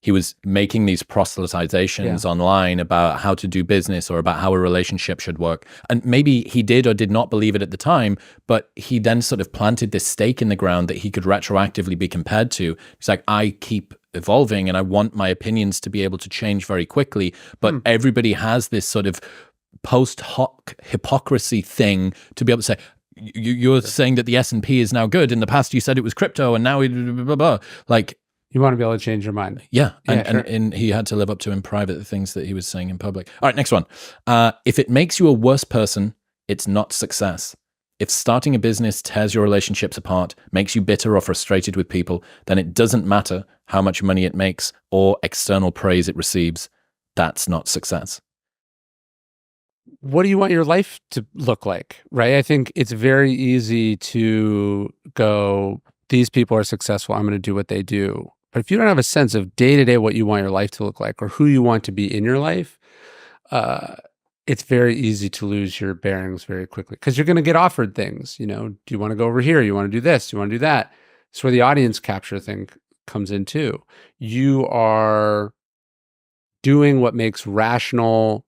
he was making these proselytizations online about how to do business or about how a relationship should work. And maybe he did or did not believe it at the time, but he then sort of planted this stake in the ground that he could retroactively be compared to. He's like, I keep evolving and I want my opinions to be able to change very quickly. But everybody has this sort of post hoc hypocrisy thing to be able to say, you're saying that the S&P is now good. In the past, you said it was crypto and now blah, blah, blah. Like, you want to be able to change your mind. Yeah. And he had to live up to in private the things that he was saying in public. All right, next one. If it makes you a worse person, it's not success. If starting a business tears your relationships apart, makes you bitter or frustrated with people, then it doesn't matter how much money it makes or external praise it receives. That's not success. What do you want your life to look like, right? I think it's very easy to go, these people are successful, I'm going to do what they do. But if you don't have a sense of day-to-day what you want your life to look like or who you want to be in your life, it's very easy to lose your bearings very quickly because you're going to get offered things. You know, do you want to go over here? You want to do this? You want to do that? It's where the audience capture thing comes in too. You are doing what makes rational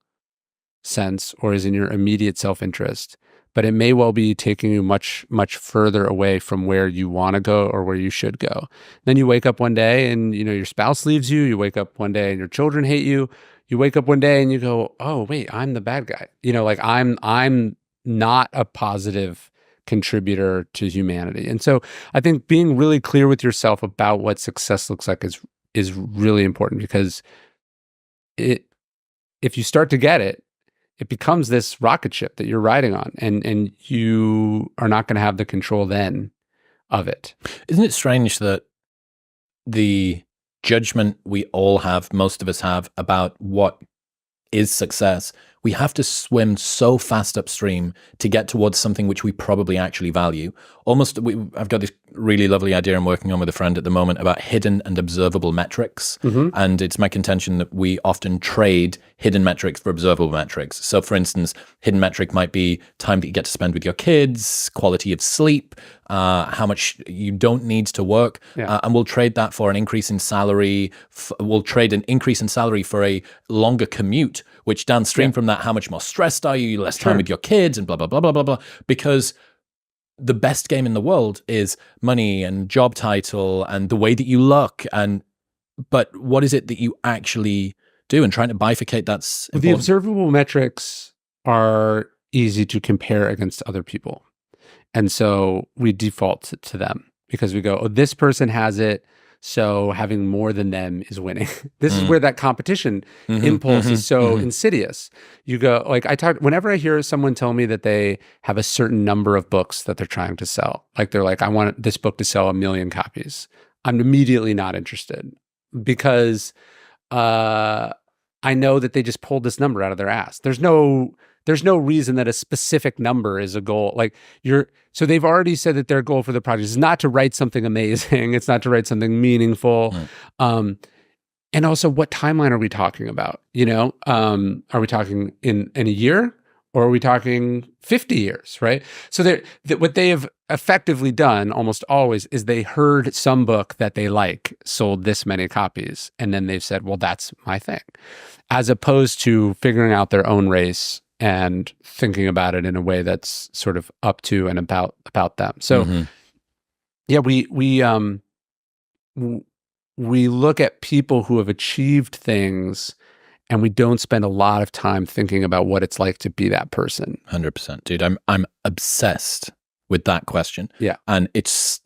sense or is in your immediate self-interest, but it may well be taking you much, much further away from where you want to go or where you should go. Then you wake up one day and, you know, your spouse leaves you. You wake up one day and your children hate you. You wake up one day and you go, oh, wait, I'm the bad guy. You know, like I'm not a positive contributor to humanity. And so I think being really clear with yourself about what success looks like is really important because if you start to get it, it becomes this rocket ship that you're riding on, and you are not going to have the control then of it. Isn't it strange that the judgment we all have, most of us have, about what is success, we have to swim so fast upstream to get towards something which we probably actually value. I've got this really lovely idea I'm working on with a friend at the moment about hidden and observable metrics. And it's my contention that we often trade hidden metrics for observable metrics. So for instance, hidden metric might be time that you get to spend with your kids, quality of sleep, how much you don't need to work. And we'll trade that for an increase in salary. We'll trade an increase in salary for a longer commute, which downstream from that, how much more stressed are you, less time with your kids and blah, blah, blah, blah, blah, blah. Because the best game in the world is money and job title and the way that you look. But what is it that you actually do? And trying to bifurcate that's important. The observable metrics are easy to compare against other people. And so we default to them because we go, oh, this person has it, so having more than them is winning. This is where that competition impulse is so insidious. You go, like whenever I hear someone tell me that they have a certain number of books that they're trying to sell, like they're like, I want this book to sell 1 million copies. I'm immediately not interested because I know that they just pulled this number out of their ass. There's no reason that a specific number is a goal. So they've already said that their goal for the project is not to write something amazing. It's not to write something meaningful. And also, what timeline are we talking about? You know, are we talking in a year or are we talking 50 years, right? So what they have effectively done almost always is they heard some book that they like sold this many copies. And then they've said, well, that's my thing, as opposed to figuring out their own race and thinking about it in a way that's sort of up to and about them. So, yeah, we look at people who have achieved things, and we don't spend a lot of time thinking about what it's like to be that person. 100%, dude. I'm obsessed with that question. Yeah, and it's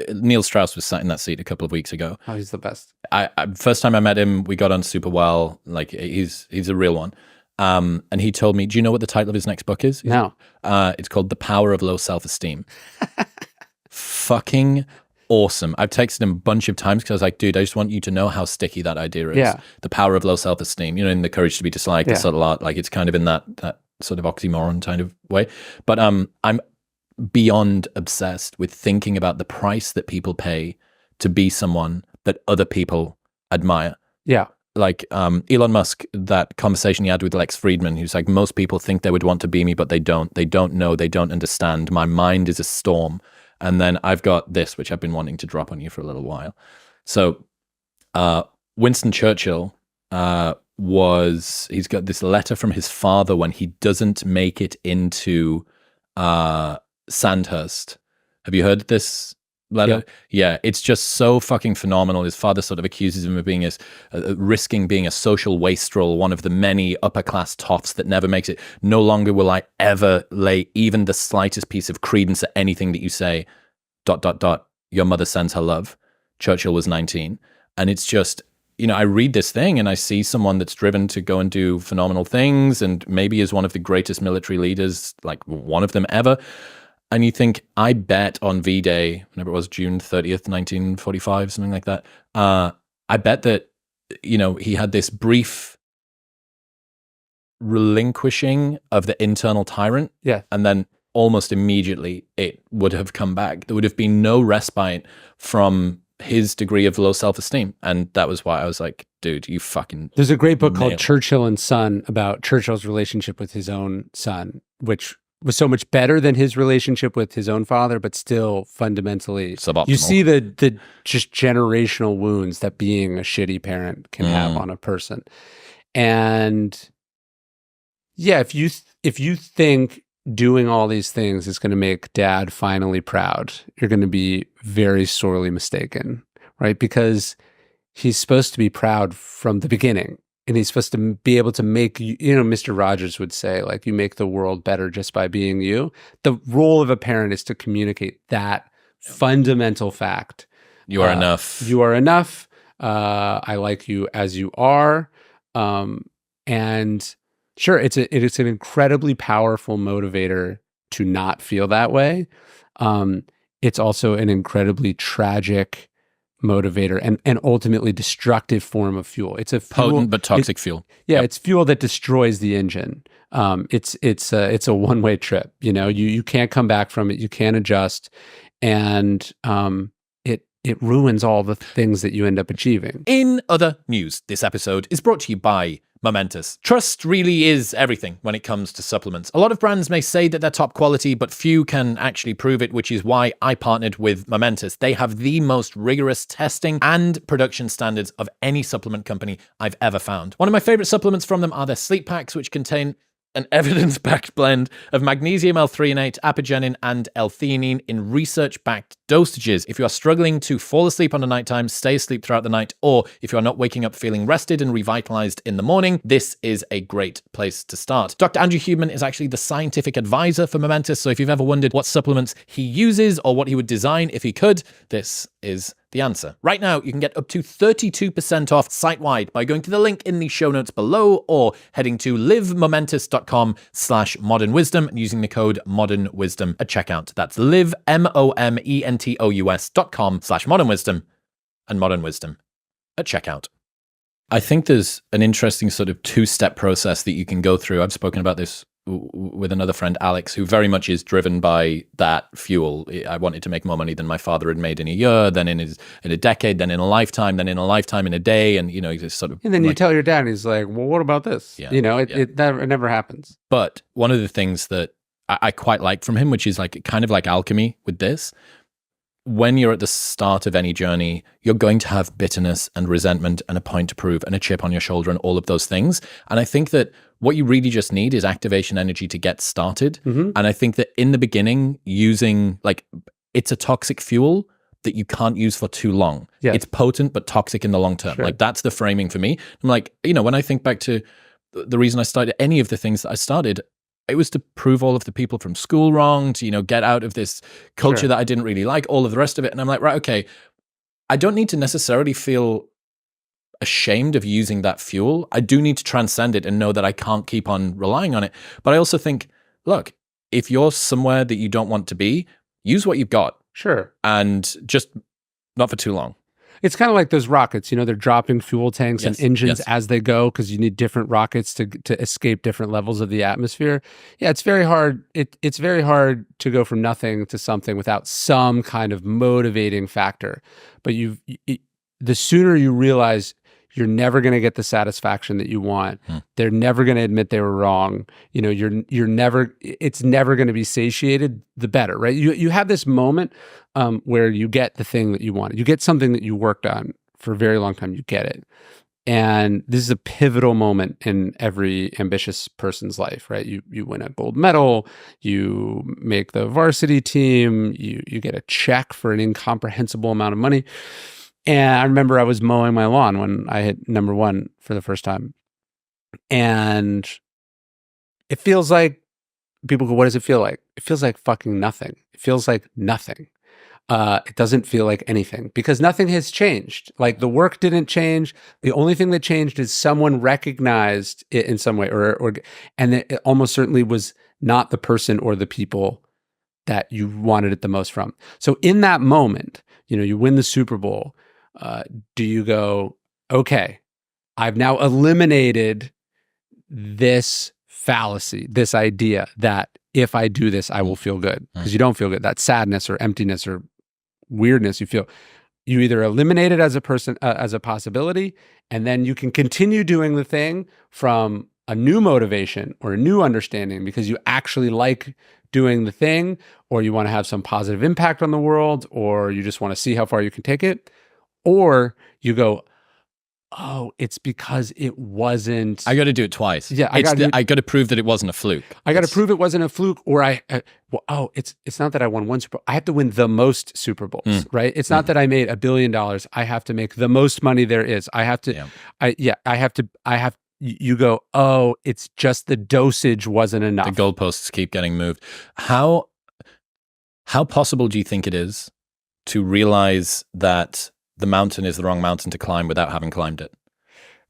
Neil Strauss was sat in that seat a couple of weeks ago. Oh, he's the best. I first time I met him, we got on super well. Like he's a real one. And he told me, do you know what the title of his next book is? No. It's called The Power of Low Self-Esteem. Fucking awesome. I've texted him a bunch of times because I was like, dude, I just want you to know how sticky that idea is. Yeah. The power of low self-esteem, you know, in the courage to be disliked, the subtle art, like it's kind of in that sort of oxymoron kind of way. But I'm beyond obsessed with thinking about the price that people pay to be someone that other people admire. Yeah. Like Elon Musk, that conversation he had with Lex Friedman, who's like, most people think they would want to be me, but they don't. They don't know. They don't understand. My mind is a storm. And then I've got this, which I've been wanting to drop on you for a little while. So Winston Churchill he's got this letter from his father when he doesn't make it into Sandhurst. Have you heard this letter? Yeah, it's just so fucking phenomenal. His father sort of accuses him of being risking being a social wastrel, one of the many upper class toffs that never makes it. No longer will I ever lay even the slightest piece of credence at anything that you say. ... Your mother sends her love. Churchill was 19. And it's just, I read this thing and I see someone that's driven to go and do phenomenal things and maybe is one of the greatest military leaders, like one of them ever. And you think, I bet on V-Day, whenever it was, June 30th, 1945, something like that, I bet that, he had this brief relinquishing of the internal tyrant. Yeah. And then almost immediately it would have come back. There would have been no respite from his degree of low self-esteem. And that was why I was like, dude, you fucking... There's a great book called Churchill and Son about Churchill's relationship with his own son, which was so much better than his relationship with his own father, but still fundamentally suboptimal. You see the just generational wounds that being a shitty parent can have on a person. And yeah, if you think doing all these things is going to make dad finally proud, you're going to be very sorely mistaken, right? Because he's supposed to be proud from the beginning. And he's supposed to be able to make, Mr. Rogers would say, like, you make the world better just by being you. The role of a parent is to communicate that fundamental fact. You are enough. You are enough. I like you as you are. And sure, it's an incredibly powerful motivator to not feel that way. It's also an incredibly tragic motivator and ultimately destructive form of fuel. It's a potent but toxic fuel. Yeah, It's fuel that destroys the engine. It's a one-way trip. You can't come back from it. You can't adjust, and it ruins all the things that you end up achieving. In other news, this episode is brought to you by Momentous. Trust really is everything when it comes to supplements. A lot of brands may say that they're top quality, but few can actually prove it, which is why I partnered with Momentous. They have the most rigorous testing and production standards of any supplement company I've ever found. One of my favorite supplements from them are their sleep packs, which contain an evidence-backed blend of magnesium L-threonate, apigenin, and L-theanine in research-backed dosages. If you are struggling to fall asleep on the nighttime, stay asleep throughout the night, or if you are not waking up feeling rested and revitalized in the morning, this is a great place to start. Dr. Andrew Huberman is actually the scientific advisor for Momentous, so if you've ever wondered what supplements he uses or what he would design if he could, this is the answer. Right now, you can get up to 32% off site-wide by going to the link in the show notes below or heading to livemomentous.com/modernwisdom and using the code modernwisdom at checkout. That's livemomentous.com/modernwisdom and modernwisdom at checkout. I think there's an interesting sort of two-step process that you can go through. I've spoken about this with another friend, Alex, who very much is driven by that fuel. I wanted to make more money than my father had made in a year, then in a decade, then in a lifetime, then in a lifetime in a day, and it's sort of. And then you tell your dad, and he's like, "Well, what about this?" Yeah, it never happens. But one of the things that I quite like from him, which is like kind of like alchemy with this. When you're at the start of any journey, you're going to have bitterness and resentment and a point to prove and a chip on your shoulder and all of those things. And I think that what you really just need is activation energy to get started. Mm-hmm. And I think that in the beginning, using it's a toxic fuel that you can't use for too long. Yeah. It's potent, but toxic in the long term. Sure. Like that's the framing for me. I'm like, when I think back to the reason I started any of the things that I started, it was to prove all of the people from school wrong, to, get out of this culture that I didn't really like, all of the rest of it. And I'm like, right, okay, I don't need to necessarily feel ashamed of using that fuel. I do need to transcend it and know that I can't keep on relying on it. But I also think, look, if you're somewhere that you don't want to be, use what you've got. Sure. And just not for too long. It's kind of like those rockets, they're dropping fuel tanks and engines as they go because you need different rockets to escape different levels of the atmosphere. Yeah, it's very hard. It's very hard to go from nothing to something without some kind of motivating factor. But the sooner you realize you're never going to get the satisfaction that you want, they're never going to admit they were wrong. It's never going to be satiated, the better, right? You have this moment where you get the thing that you wanted. You get something that you worked on for a very long time, you get it. And this is a pivotal moment in every ambitious person's life, right? You win a gold medal, you make the varsity team, you get a check for an incomprehensible amount of money. And I remember I was mowing my lawn when I hit number one for the first time. And it feels like, people go, what does it feel like? It feels like fucking nothing. It feels like nothing. It doesn't feel like anything because nothing has changed. Like the work didn't change. The only thing that changed is someone recognized it in some way, and it almost certainly was not the person or the people that you wanted it the most from. So in that moment, you win the Super Bowl. Do you go, okay, I've now eliminated this fallacy, this idea that if I do this, I will feel good, because you don't feel good. That sadness or emptiness or weirdness you feel, you either eliminate it as a person, as a possibility, and then you can continue doing the thing from a new motivation or a new understanding because you actually like doing the thing, or you want to have some positive impact on the world, or you just want to see how far you can take it. Or you go, oh, it's because it wasn't. I got to do it twice. Yeah, I got to prove that it wasn't a fluke. I got to prove it wasn't a fluke, or it's not that I won one Super Bowl. I have to win the most Super Bowls, right? It's not that I made $1 billion. I have to make the most money there is. I have to. Yeah. You go, oh, it's just the dosage wasn't enough. The goalposts keep getting moved. How possible do you think it is to realize that the mountain is the wrong mountain to climb without having climbed it?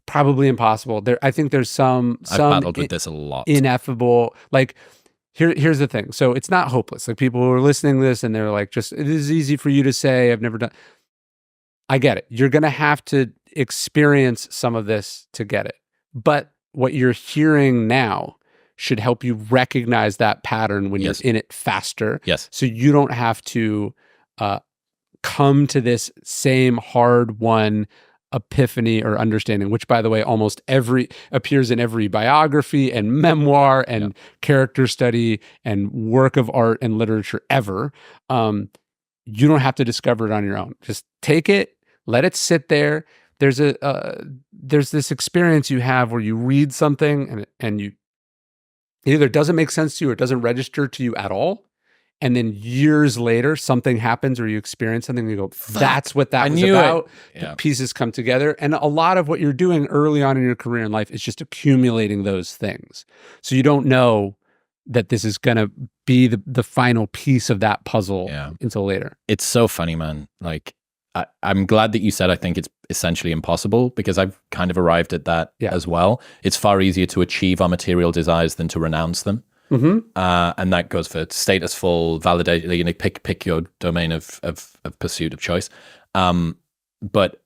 Probably impossible. I think there's some I've battled with this a lot. Ineffable. Like here's the thing. So it's not hopeless. Like people who are listening to this and they're like, just, it is easy for you to say, I've never done. I get it. You're going to have to experience some of this to get it. But what you're hearing now should help you recognize that pattern when you're in it faster. Yes. So you don't have to come to this same hard-won epiphany or understanding, which, by the way, almost appears in every biography and memoir and character study and work of art and literature ever. You don't have to discover it on your own. Just take it, let it sit there. There's this experience you have where you read something and you either it doesn't make sense to you or it doesn't register to you at all. And then years later, something happens or you experience something and you go, that's what that was about. The pieces come together. And a lot of what you're doing early on in your career and life is just accumulating those things. So you don't know that this is going to be the final piece of that puzzle until later. It's so funny, man. Like, I'm glad that you said I think it's essentially impossible, because I've kind of arrived at that as well. It's far easier to achieve our material desires than to renounce them. And that goes for statesful, validation, pick your domain of pursuit of choice. But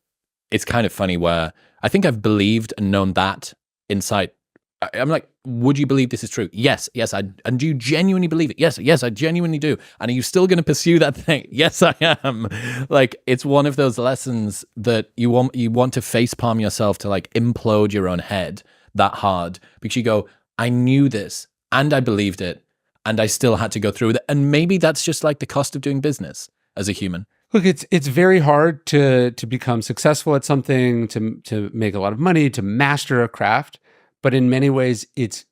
it's kind of funny where I think I've believed and known that insight. I'm like, would you believe this is true? Yes, and do you genuinely believe it? Yes, I genuinely do. And are you still going to pursue that thing? Yes, I am. Like, it's one of those lessons that you want to facepalm yourself to, like, implode your own head that hard, because you go, I knew this and I believed it and I still had to go through with it. And maybe that's just like the cost of doing business as a human. Look, it's very hard to become successful at something, to make a lot of money, to master a craft. But in many ways, it's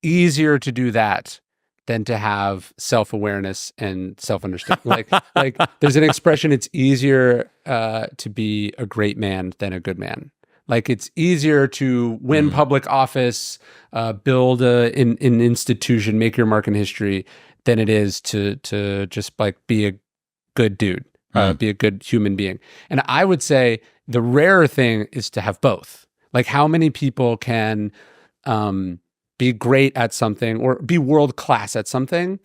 easier to do that than to have self-awareness and self-understanding. like there's an expression, it's easier to be a great man than a good man. Like, it's easier to win public office, build an institution, make your mark in history, than it is to just like be a good dude, be a good human being. And I would say the rarer thing is to have both. Like, how many people can be great at something or be world class at something?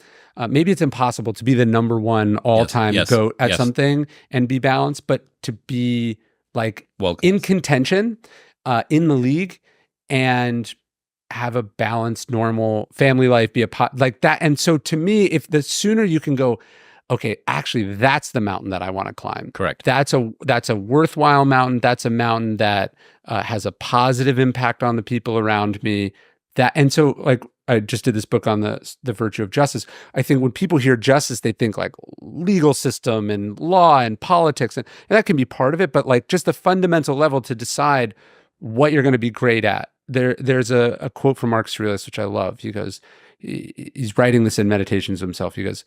Maybe it's impossible to be the number one all-time GOAT at something and be balanced, but to be like in contention in the league and have a balanced, normal family life, be like that. And so to me, if the sooner you can go, okay, actually, that's the mountain that I want to climb. Correct. That's a worthwhile mountain. That's a mountain that has a positive impact on the people around me. And so, like, I just did this book on the virtue of justice. I think when people hear justice, they think like legal system and law and politics, and that can be part of it, but like just the fundamental level to decide what you're going to be great at. There's a quote from Marcus Aurelius, which I love. He goes, he's writing this in Meditations himself. He goes,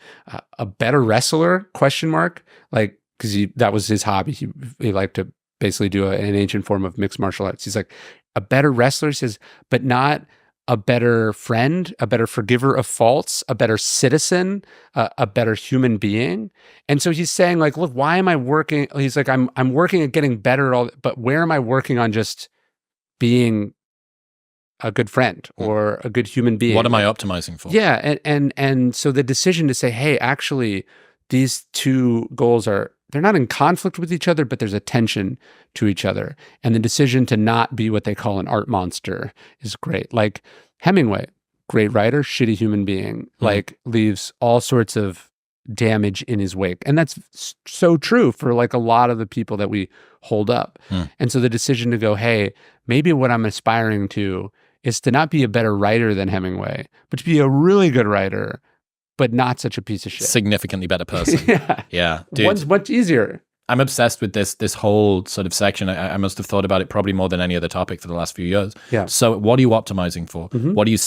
a better wrestler, question mark, like, because that was his hobby. He liked to basically do an ancient form of mixed martial arts. He's like, a better wrestler, he says, but not a better friend, a better forgiver of faults, a better citizen, a better human being. And so he's saying like, look, why am I working? He's like, I'm working at getting better, but where am I working on just being a good friend or a good human being? What am I optimizing for? Yeah. And so the decision to say, hey, actually, these two goals they're not in conflict with each other, but there's a tension to each other. And the decision to not be what they call an art monster is great. Like Hemingway, great writer, shitty human being, like leaves all sorts of damage in his wake. And that's so true for like a lot of the people that we hold up. And so the decision to go, hey, maybe what I'm aspiring to is to not be a better writer than Hemingway, but to be a really good writer, but not such a piece of shit. Significantly better person. Yeah. Dude. One's much easier. I'm obsessed with this whole sort of section. I must have thought about it probably more than any other topic for the last few years. Yeah. So what are you optimizing for? What are you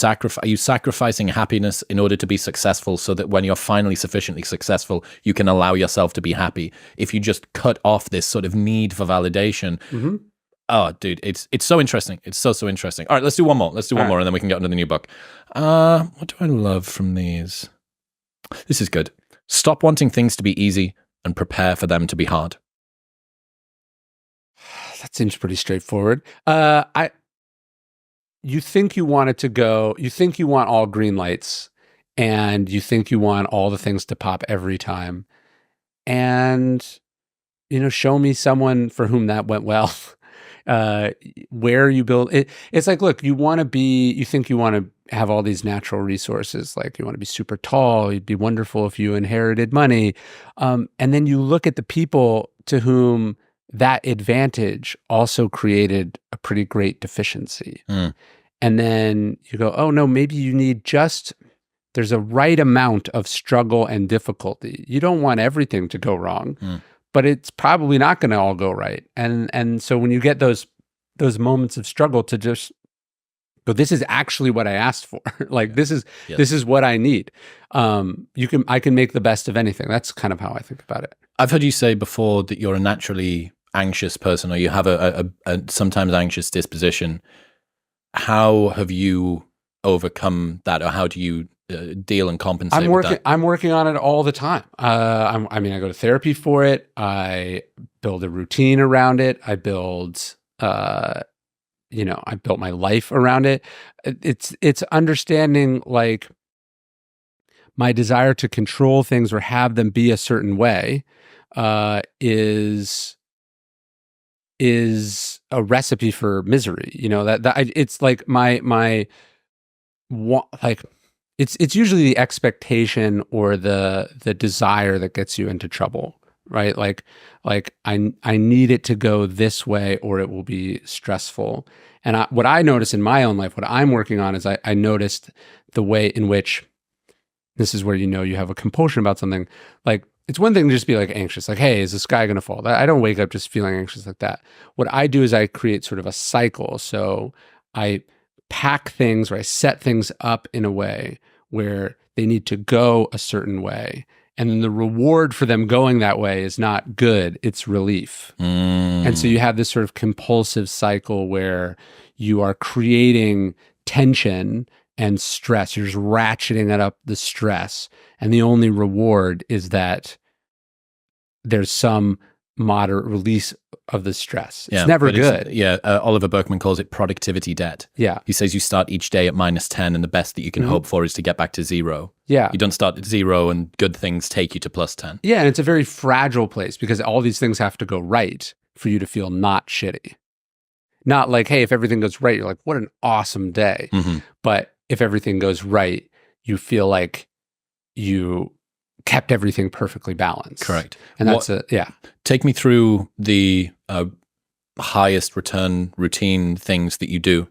Are you sacrificing happiness in order to be successful so that when you're finally sufficiently successful, you can allow yourself to be happy? If you just cut off this sort of need for validation, oh, dude, it's so interesting. It's so interesting. All right, let's do one more. Let's do one more and then we can get into the new book. What do I love from these? This is good. Stop wanting things to be easy and prepare for them to be hard. That seems pretty straightforward. You think you want it to go, you think you want all green lights, and you think you want all the things to pop every time. And, show me someone for whom that went well. Where you build it. It's like, look, you think you want to have all these natural resources. Like you want to be super tall. It'd be wonderful if you inherited money. And then you look at the people to whom that advantage also created a pretty great deficiency. And then you go, oh no, maybe you need there's a right amount of struggle and difficulty. You don't want everything to go wrong. But it's probably not going to all go right. And so when you get those moments of struggle to just go, this is actually what I asked for. Like this is what I need. I can make the best of anything. That's kind of how I think about it. I've heard you say before that you're a naturally anxious person, or you have a sometimes anxious disposition. How have you overcome that, or how do you deal and compensate with that? I'm working on it all the time. I go to therapy for it. I build a routine around it. I build, I built my life around it. It's understanding like my desire to control things or have them be a certain way is a recipe for misery. It's like it's usually the expectation or the desire that gets you into trouble, right? Like I need it to go this way or it will be stressful. And what I notice in my own life, what I'm working on is I noticed the way in which, this is where you have a compulsion about something. Like it's one thing to just be like anxious, like, hey, is the sky going to fall? I don't wake up just feeling anxious like that. What I do is I create sort of a cycle. So I pack things or I set things up in a way where they need to go a certain way. And then the reward for them going that way is not good, it's relief. And so you have this sort of compulsive cycle where you are creating tension and stress. You're just ratcheting it up the stress. And the only reward is that there's some moderate release of the stress. It's never good. Oliver Berkman calls it productivity debt. Yeah. He says you start each day at -10 and the best that you can hope for is to get back to 0. Yeah. You don't start at 0 and good things take you to +10. Yeah, and it's a very fragile place because all these things have to go right for you to feel not shitty. Not like, hey, if everything goes right, you're like, what an awesome day. But if everything goes right, you feel like you kept everything perfectly balanced. Correct. And that's Take me through the highest return routine things that you do.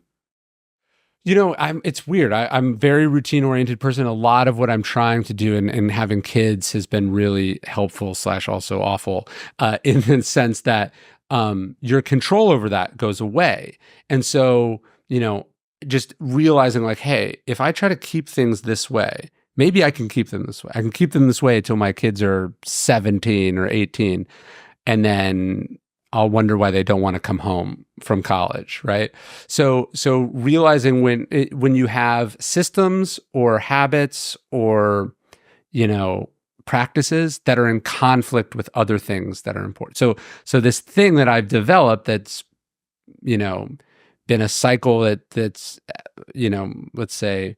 It's weird. I'm a very routine oriented person. A lot of what I'm trying to do and having kids has been really helpful / also awful, in the sense that your control over that goes away. And so, just realizing like, hey, if I try to keep things this way, maybe I can keep them this way. I can keep them this way until my kids are 17 or 18. And then I'll wonder why they don't want to come home from college, right? So realizing when you have systems or habits or practices that are in conflict with other things that are important. So this thing that I've developed that's been a cycle that's let's say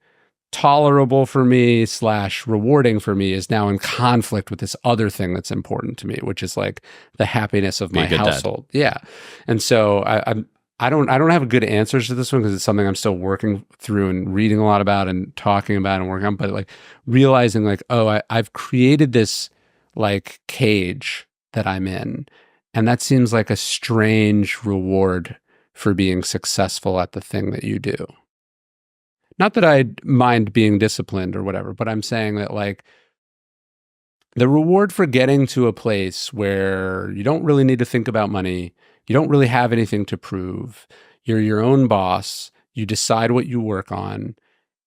tolerable for me / rewarding for me is now in conflict with this other thing that's important to me, which is like the happiness of my household. Dad. Yeah. And so I don't have good answers to this one because it's something I'm still working through and reading a lot about and talking about and working on, but like realizing like, oh, I've created this like cage that I'm in. And that seems like a strange reward for being successful at the thing that you do. Not that I'd mind being disciplined or whatever, but I'm saying that like the reward for getting to a place where you don't really need to think about money, you don't really have anything to prove, you're your own boss, you decide what you work on,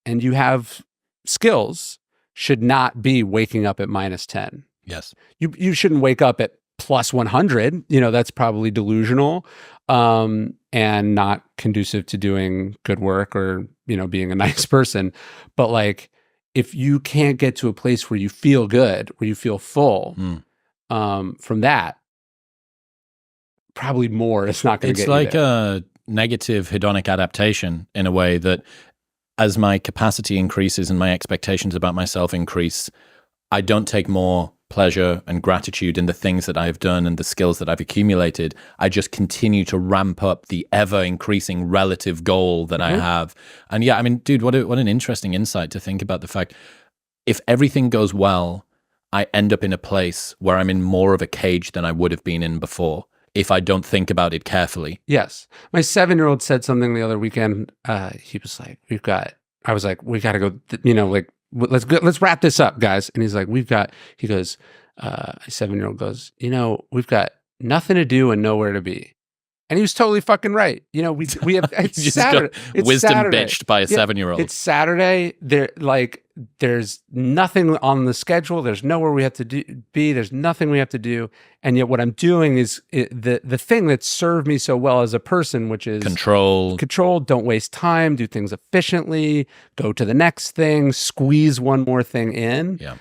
and you have skills should not be waking up at -10. Yes. You shouldn't wake up at +100. That's probably delusional and not conducive to doing good work or, being a nice person. But like, if you can't get to a place where you feel good, where you feel full from that, probably more is not going to get you there. It's like a negative hedonic adaptation in a way that as my capacity increases and my expectations about myself increase, I don't take more pleasure and gratitude in the things that I've done and the skills that I've accumulated. I just continue to ramp up the ever increasing relative goal that I have. And yeah, I mean, dude, what an interesting insight to think about the fact if everything goes well, I end up in a place where I'm in more of a cage than I would have been in before if I don't think about it carefully. Yes. My 7-year-old said something the other weekend. He was like, I was like, we got to go, let's wrap this up, guys. And he's like, he goes, a 7-year-old goes, we've got nothing to do and nowhere to be. And he was totally fucking right. We have, it's Saturday. It's wisdom Saturday. Bitched by a 7-year-old. It's Saturday. There's nothing on the schedule. There's nowhere we have to be. There's nothing we have to do. And yet what I'm doing is the thing that served me so well as a person, which is control, don't waste time, do things efficiently, go to the next thing, squeeze one more thing in. Yeah.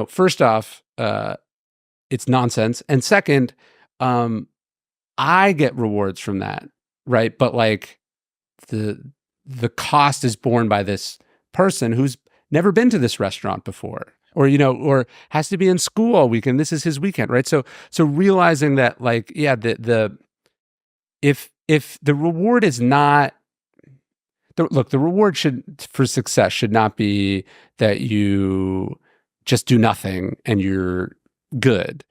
First off, it's nonsense. And second, I get rewards from that, right? But like the cost is borne by this person who's never been to this restaurant before, or or has to be in school all weekend. This is his weekend, right? So realizing that, like, yeah, if the reward is not the reward for success should not be that you just do nothing and you're good,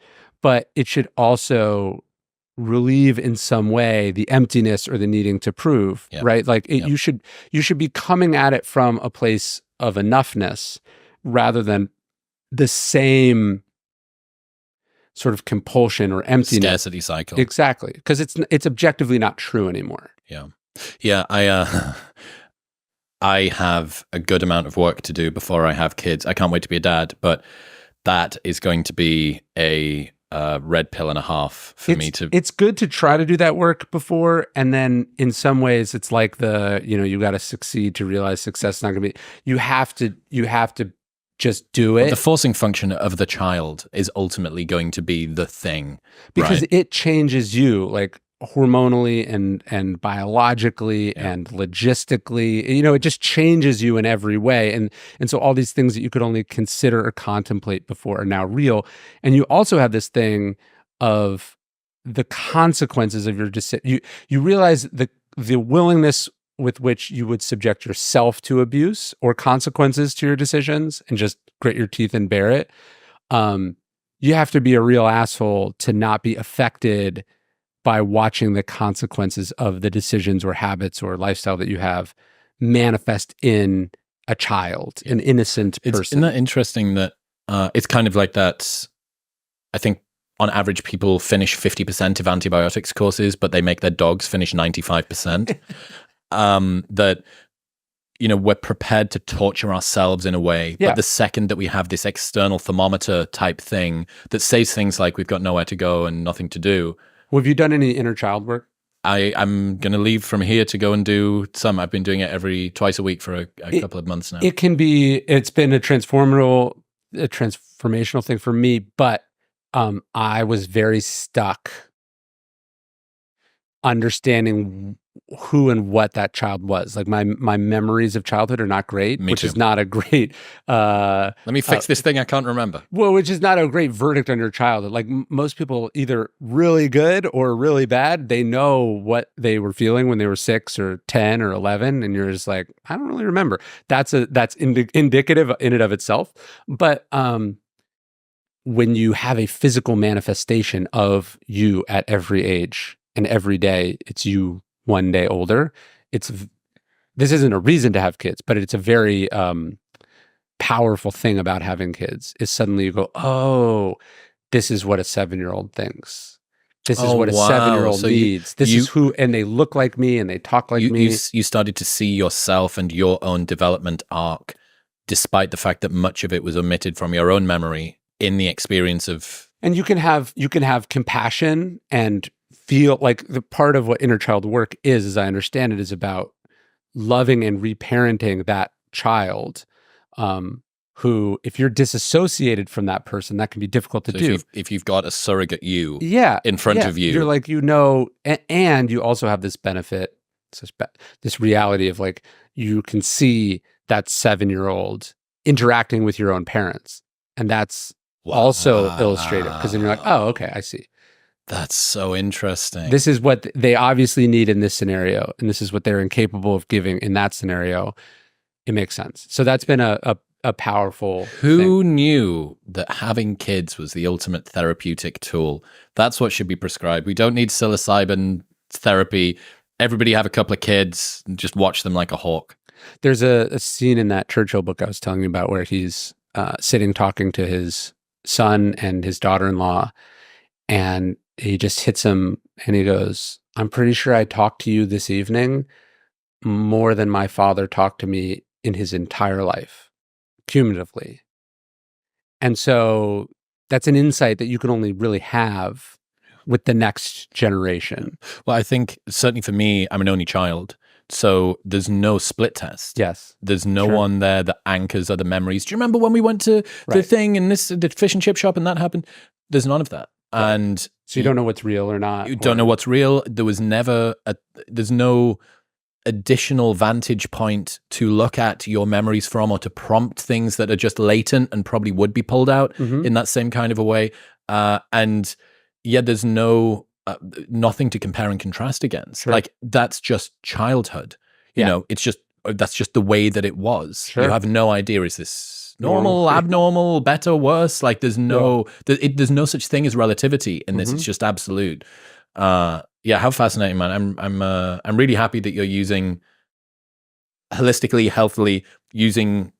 but it should also relieve in some way the emptiness or the needing to prove, right? Like you should be coming at it from a place of enoughness rather than the same sort of compulsion or emptiness. Scarcity cycle. Exactly. Because it's objectively not true anymore. Yeah. Yeah. I have a good amount of work to do before I have kids. I can't wait to be a dad, but that is going to be a red pill and a half for me to. It's good to try to do that work before, and then in some ways, it's like you got to succeed to realize success is not going to be. You have to just do it. The forcing function of the child is ultimately going to be the thing, because right? it changes you, like hormonally and biologically and logistically. It just changes you in every way, and so all these things that you could only consider or contemplate before are now real. And you also have this thing of the consequences of your decision. You realize the willingness with which you would subject yourself to abuse or consequences to your decisions and just grit your teeth and bear it. You have to be a real asshole to not be affected by watching the consequences of the decisions or habits or lifestyle that you have manifest in a child, an innocent person. Isn't that interesting that it's kind of like that? I think on average, people finish 50% of antibiotics courses, but they make their dogs finish 95%. That, we're prepared to torture ourselves in a way. Yeah. But the second that we have this external thermometer type thing that says things like we've got nowhere to go and nothing to do. Well, have you done any inner child work? I'm going to leave from here to go and do some. I've been doing it twice a week for a couple of months now. It's been a transformational thing for me, but I was very stuck understanding who and what that child was. Like my memories of childhood are not great, which is not a great let me fix this thing I can't remember. Well, which is not a great verdict on your childhood. Like most people, either really good or really bad, they know what they were feeling when they were 6 or 10 or 11, and you're just like, I don't really remember. That's indicative in and of itself. But when you have a physical manifestation of you at every age and every day, it's you one day older. This isn't a reason to have kids, but it's a very powerful thing about having kids is suddenly you go, oh, this is what a 7-year-old thinks. This is what a 7-year-old needs. This is who, and they look like me and they talk like me. You started to see yourself and your own development arc, despite the fact that much of it was omitted from your own memory in the experience of. And you can have compassion and feel like the part of what inner child work is, as I understand it, is about loving and reparenting that child. Who, if you're disassociated from that person, that can be difficult to do. If you've got a surrogate you in front of you. You're like, and you also have this benefit, this reality of like, you can see that 7-year-old interacting with your own parents. And that's also illustrative because then you're like, oh, okay, I see. That's so interesting. This is what they obviously need in this scenario. And this is what they're incapable of giving in that scenario. It makes sense. So that's been a powerful Who thing. knew that having kids was the ultimate therapeutic tool? That's what should be prescribed. We don't need psilocybin therapy. Everybody have a couple of kids and just watch them like a hawk. There's a scene in that Churchill book I was telling you about where he's sitting talking to his son and his daughter-in-law, and he just hits him and he goes, I'm pretty sure I talked to you this evening more than my father talked to me in his entire life, cumulatively. And so that's an insight that you can only really have with the next generation. Well, I think certainly for me, I'm an only child. So there's no split test. Yes. There's no one there that anchors other memories. Do you remember when we went to the thing and the fish and chip shop and that happened? There's none of that. Right. And so you don't know what's real or not. You don't know what's real. There was never there's no additional vantage point to look at your memories from or to prompt things that are just latent and probably would be pulled out in that same kind of a way. And yeah, there's nothing to compare and contrast against. Sure. Like that's just childhood. You know, it's just, that's just the way that it was. Sure. You have no idea, is this normal, abnormal, better, worse? Like there's there's no such thing as relativity in this. It's just absolute. Yeah, how fascinating, man. I'm really happy that you're using holistically, healthily, using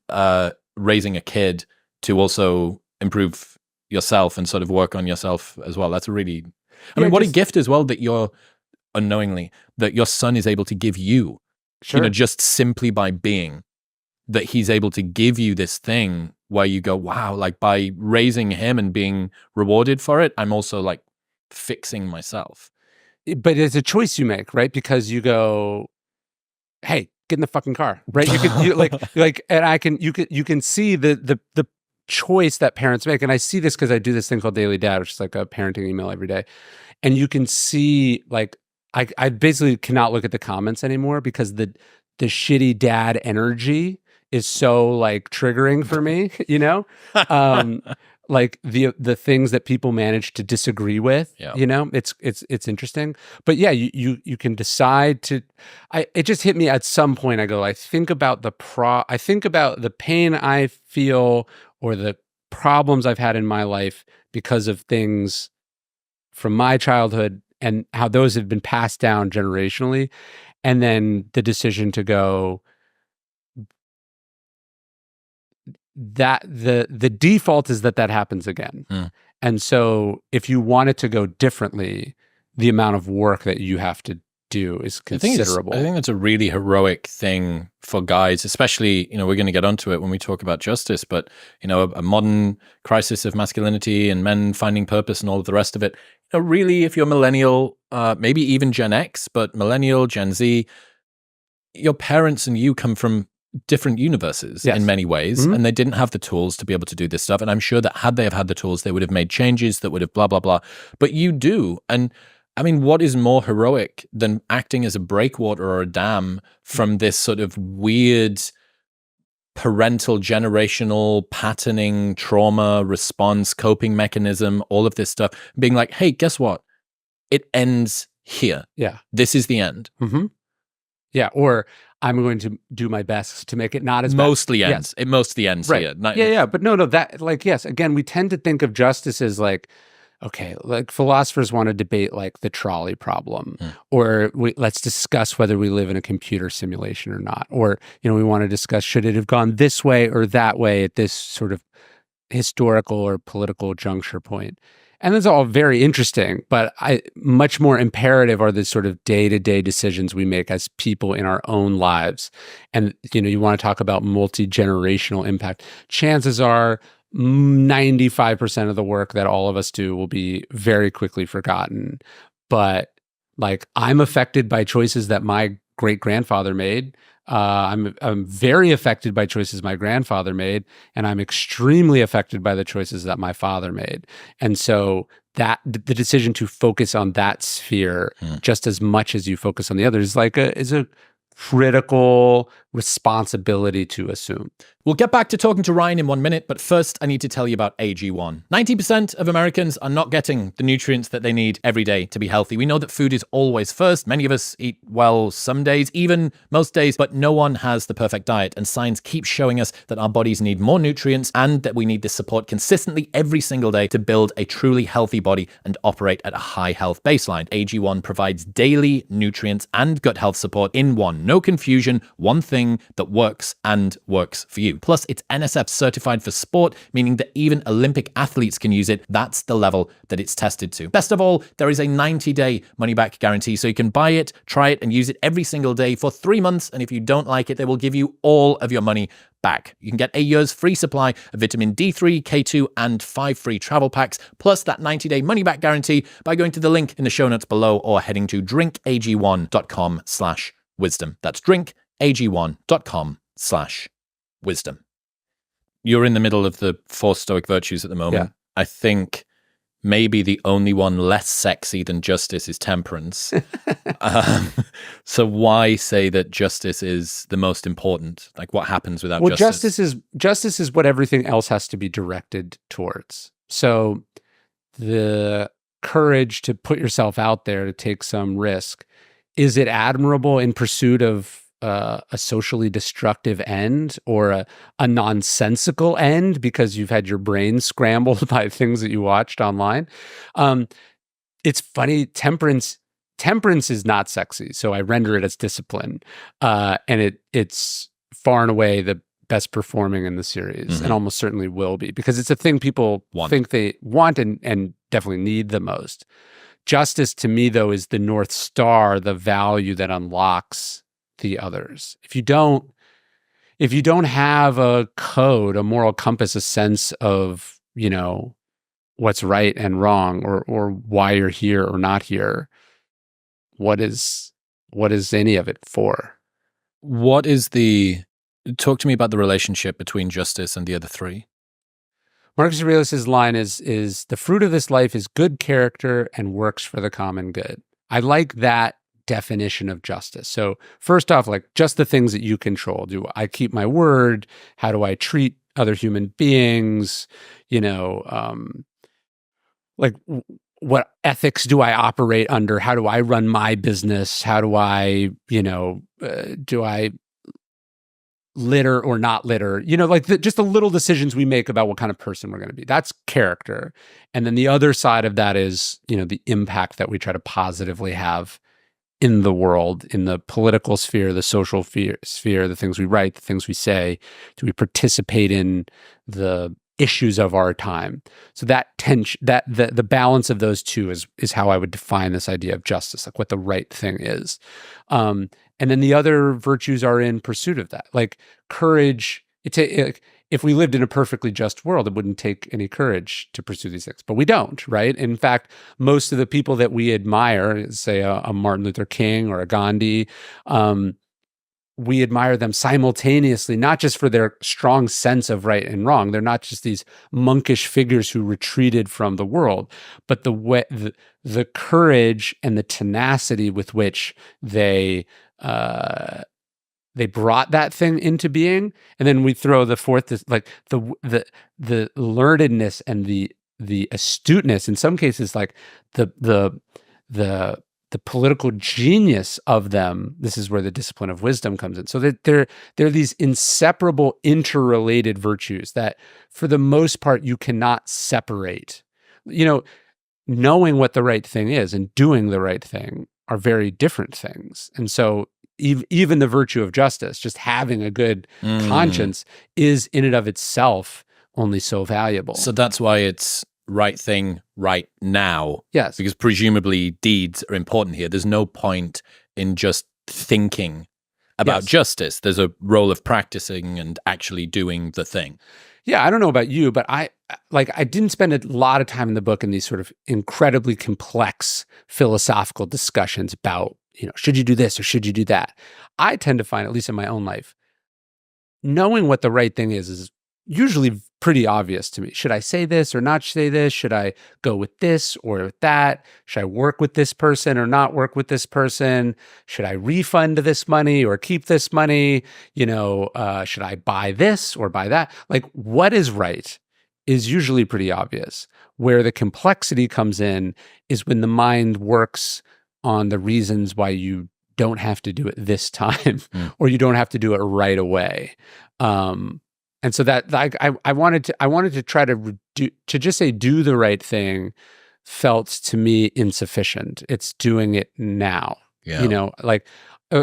raising a kid to also improve yourself and sort of work on yourself as well. That's a really, I mean, what a gift as well that you're unknowingly, that your son is able to give you, you know, just simply by being, that he's able to give you this thing where you go, wow, like by raising him and being rewarded for it, I'm also like fixing myself. But it's a choice you make, right? Because you go, hey, get in the fucking car, right? And you can see the choice that parents make. And I see this because I do this thing called Daily Dad, which is like a parenting email every day. And you can see, like, I basically cannot look at the comments anymore because the shitty dad energy is so like triggering for me, you know? Like the things that people manage to disagree with, you know, it's interesting. But yeah, you can decide to. It just hit me at some point. I go, I think about the pain I feel or the problems I've had in my life because of things from my childhood and how those have been passed down generationally, and then the decision to go that the default is that happens again. And so if you want it to go differently, the amount of work that you have to do is considerable. I think that's a really heroic thing for guys, especially, we're going to get onto it when we talk about justice, but, a modern crisis of masculinity and men finding purpose and all of the rest of it. Really, if you're millennial, maybe even Gen X, but millennial, Gen Z, your parents and you come from different universes in many ways, and they didn't have the tools to be able to do this stuff. And I'm sure that had they have had the tools, they would have made changes that would have blah, blah, blah. But you do. And I mean, what is more heroic than acting as a breakwater or a dam from this sort of weird parental, generational patterning, trauma, response, coping mechanism, all of this stuff, being like, hey, guess what? It ends here. Yeah. This is the end. Yeah. Or I'm going to do my best to make it not as mostly bad. ends. It mostly ends here. Yeah. But no, that yes. Again, we tend to think of justice as like, okay, like philosophers want to debate like the trolley problem, or let's discuss whether we live in a computer simulation or not. Or, we want to discuss, should it have gone this way or that way at this sort of historical or political juncture point. And that's all very interesting, but much more imperative are the sort of day-to-day decisions we make as people in our own lives. And, you want to talk about multi-generational impact. Chances are 95% of the work that all of us do will be very quickly forgotten. But like, I'm affected by choices that my great-grandfather made. I'm very affected by choices my grandfather made, and I'm extremely affected by the choices that my father made. And so that the decision to focus on that sphere just as much as you focus on the others is a critical responsibility to assume. We'll get back to talking to Ryan in 1 minute, but first I need to tell you about AG1. 90% of Americans are not getting the nutrients that they need every day to be healthy. We know that food is always first. Many of us eat well some days, even most days, but no one has the perfect diet. And science keeps showing us that our bodies need more nutrients and that we need this support consistently every single day to build a truly healthy body and operate at a high health baseline. AG1 provides daily nutrients and gut health support in one. No confusion, one thing that works and works for you. Plus, it's NSF certified for sport, meaning that even Olympic athletes can use it. That's the level that it's tested to. Best of all, there is a 90-day money-back guarantee, so you can buy it, try it, and use it every single day for 3 months. And if you don't like it, they will give you all of your money back. You can get a year's free supply of vitamin D3, K2, and 5 free travel packs, plus that 90-day money-back guarantee by going to the link in the show notes below or heading to drinkag1.com/wisdom. That's drinkag1.com/wisdom. You're in the middle of the 4 Stoic virtues at the moment. Yeah. I think maybe the only one less sexy than justice is temperance. So why say that justice is the most important? Like, what happens without justice? Justice is what everything else has to be directed towards. So the courage to put yourself out there, to take some risk, is it admirable in pursuit of a socially destructive end or a nonsensical end because you've had your brain scrambled by things that you watched online? It's funny, temperance is not sexy, so I render it as discipline, and it's far and away the best performing in the series, and almost certainly will be, because it's a thing people think they want and definitely need the most. Justice, to me, though, is the North Star, the value that unlocks the others. If you don't have a code, a moral compass, a sense of, what's right and wrong, or why you're here or not here, what is any of it for? Talk to me about the relationship between justice and the other 3. Marcus Aurelius' line is the fruit of this life is good character and works for the common good. I like that definition of justice. So first off, like, just the things that you control. Do I keep my word? How do I treat other human beings? Like, what ethics do I operate under? How do I run my business? How do I, do I litter or not litter, like just the little decisions we make about what kind of person we're going to be. That's character. And then the other side of that is, the impact that we try to positively have in the world, in the political sphere, the social sphere, the things we write, the things we say. Do we participate in the issues of our time? So that tension, that the balance of those two is how I would define this idea of justice, like what the right thing is. And then the other virtues are in pursuit of that, like courage. If we lived in a perfectly just world, it wouldn't take any courage to pursue these things, but we don't, right? In fact, most of the people that we admire, say a Martin Luther King or a Gandhi, we admire them simultaneously, not just for their strong sense of right and wrong. They're not just these monkish figures who retreated from the world, but the courage and the tenacity with which they brought that thing into being. And then we throw the fourth, like the learnedness and the astuteness, in some cases, like the political genius of them. This is where the discipline of wisdom comes in. So that they're these inseparable, interrelated virtues that, for the most part, you cannot separate. Knowing what the right thing is and doing the right thing are very different things. And so even the virtue of justice, just having a good conscience, is in and of itself only so valuable. So that's why it's right thing right now. Yes. Because presumably deeds are important here. There's no point in just thinking about justice. There's a role of practicing and actually doing the thing. Yeah, I don't know about you, but I didn't spend a lot of time in the book in these sort of incredibly complex philosophical discussions about, should you do this or should you do that? I tend to find, at least in my own life, knowing what the right thing is usually pretty obvious to me. Should I say this or not say this? Should I go with this or with that? Should I work with this person or not work with this person? Should I refund this money or keep this money? Should I buy this or buy that? Like, what is right is usually pretty obvious. Where the complexity comes in is when the mind works on the reasons why you don't have to do it this time or you don't have to do it right away. And so that I wanted to try to just say do the right thing felt to me insufficient. It's doing it now. Yeah.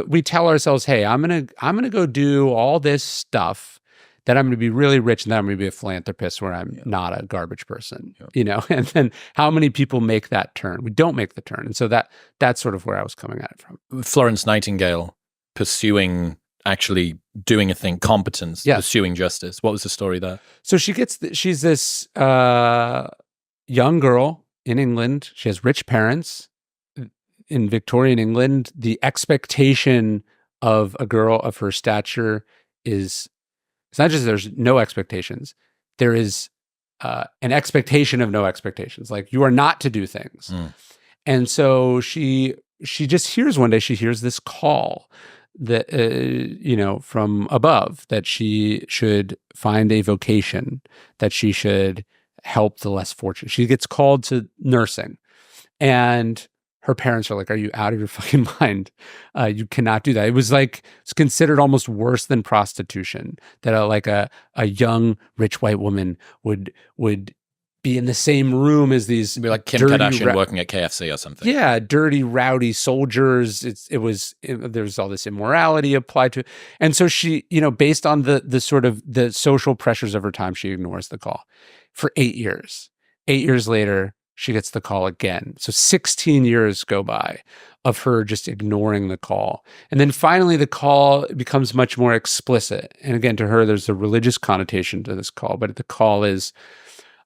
We tell ourselves, hey, I'm gonna go do all this stuff, that I'm going to be really rich, and then I'm going to be a philanthropist where I'm not a garbage person, and then how many people make that turn? We don't make the turn. And so that's sort of where I was coming at it from. Florence Nightingale pursuing, actually doing a thing, competence, pursuing justice. What was the story there? So she's this young girl in England. She has rich parents. In Victorian England, the expectation of a girl of her stature is, it's not just there's no expectations. There is an expectation of no expectations. Like, you are not to do things. And so she just hears one day, she hears this call that, from above, that she should find a vocation, that she should help the less fortunate. She gets called to nursing. And her parents are like, are you out of your fucking mind? You cannot do that. It's considered almost worse than prostitution, that a young rich white woman would be in the same room as these, be like Kim Kardashian working at KFC or something. Yeah, dirty, rowdy soldiers. There was all this immorality applied to it. And so she, based on the sort of the social pressures of her time, she ignores the call for 8 years. 8 years later, she gets the call again. So 16 years go by of her just ignoring the call. And then finally the call becomes much more explicit. And again, to her, there's a religious connotation to this call, but the call is,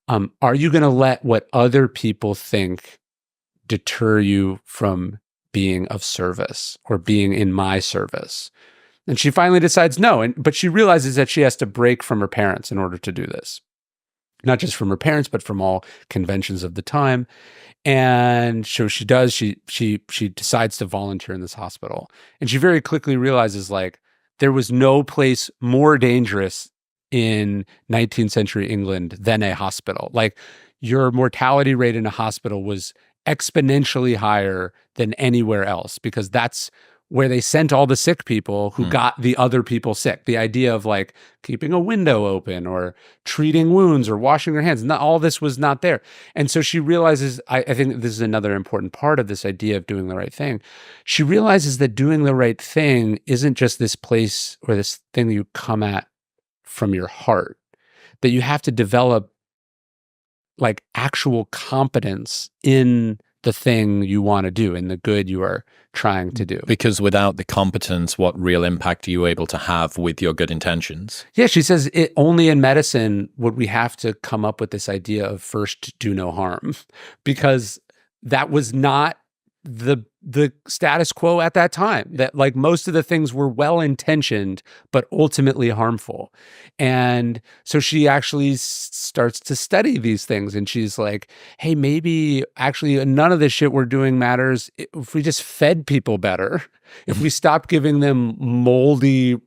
are you going to let what other people think deter you from being of service or being in my service? And she finally decides no, but she realizes that she has to break from her parents in order to do this. Not just from her parents, but from all conventions of the time. And so she does, she decides to volunteer in this hospital. And she very quickly realizes, like, there was no place more dangerous in 19th century England than a hospital. Like, your mortality rate in a hospital was exponentially higher than anywhere else, because that's where they sent all the sick people who got the other people sick. The idea of like keeping a window open or treating wounds or washing their hands, all this was not there. And so she realizes, I think this is another important part of this idea of doing the right thing. She realizes that doing the right thing isn't just this place or this thing that you come at from your heart, that you have to develop like actual competence in the thing you want to do, in the good you are trying to do. Because without the competence, what real impact are you able to have with your good intentions? Yeah, she says only in medicine would we have to come up with this idea of first do no harm, because that was not the status quo at that time. That like most of the things were well-intentioned, but ultimately harmful. And so she actually starts to study these things, and she's like, hey, maybe actually none of this shit we're doing matters if we just fed people better, if we stopped giving them moldy,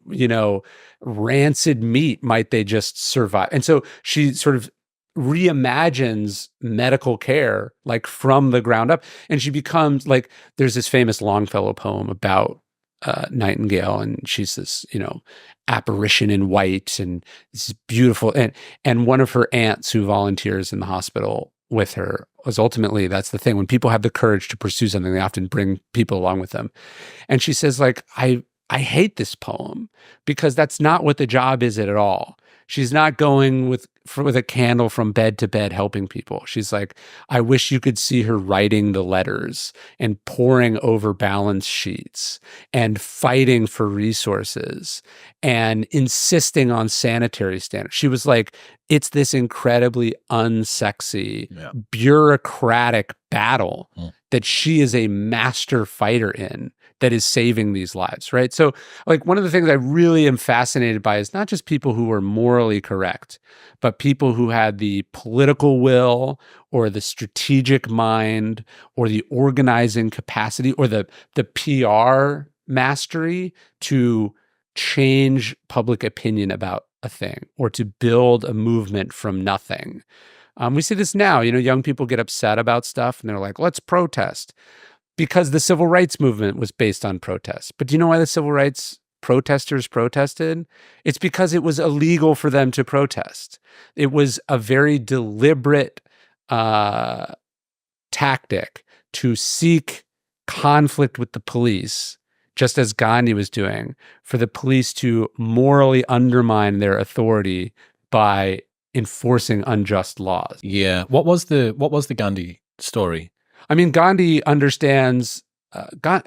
rancid meat, might they just survive? And so she sort of reimagines medical care like from the ground up, and she becomes like, there's this famous Longfellow poem about Nightingale, and she's this apparition in white, and this is beautiful, and one of her aunts who volunteers in the hospital with her was ultimately, that's the thing, when people have the courage to pursue something, they often bring people along with them. And she says like, I hate this poem because that's not what the job is at all. She's not going with a candle from bed to bed helping people. She's like, I wish you could see her writing the letters and poring over balance sheets and fighting for resources and insisting on sanitary standards. She was like, it's this incredibly unsexy, bureaucratic battle that she is a master fighter in, that is saving these lives, right? So like one of the things I really am fascinated by is not just people who were morally correct, but people who had the political will or the strategic mind or the organizing capacity or the PR mastery to change public opinion about a thing or to build a movement from nothing. We see this now, young people get upset about stuff and they're like, let's protest. Because the civil rights movement was based on protests. But do you know why the civil rights protesters protested? It's because it was illegal for them to protest. It was a very deliberate tactic to seek conflict with the police, just as Gandhi was doing, for the police to morally undermine their authority by enforcing unjust laws. Yeah. What was the Gandhi story? I mean, Gandhi understands the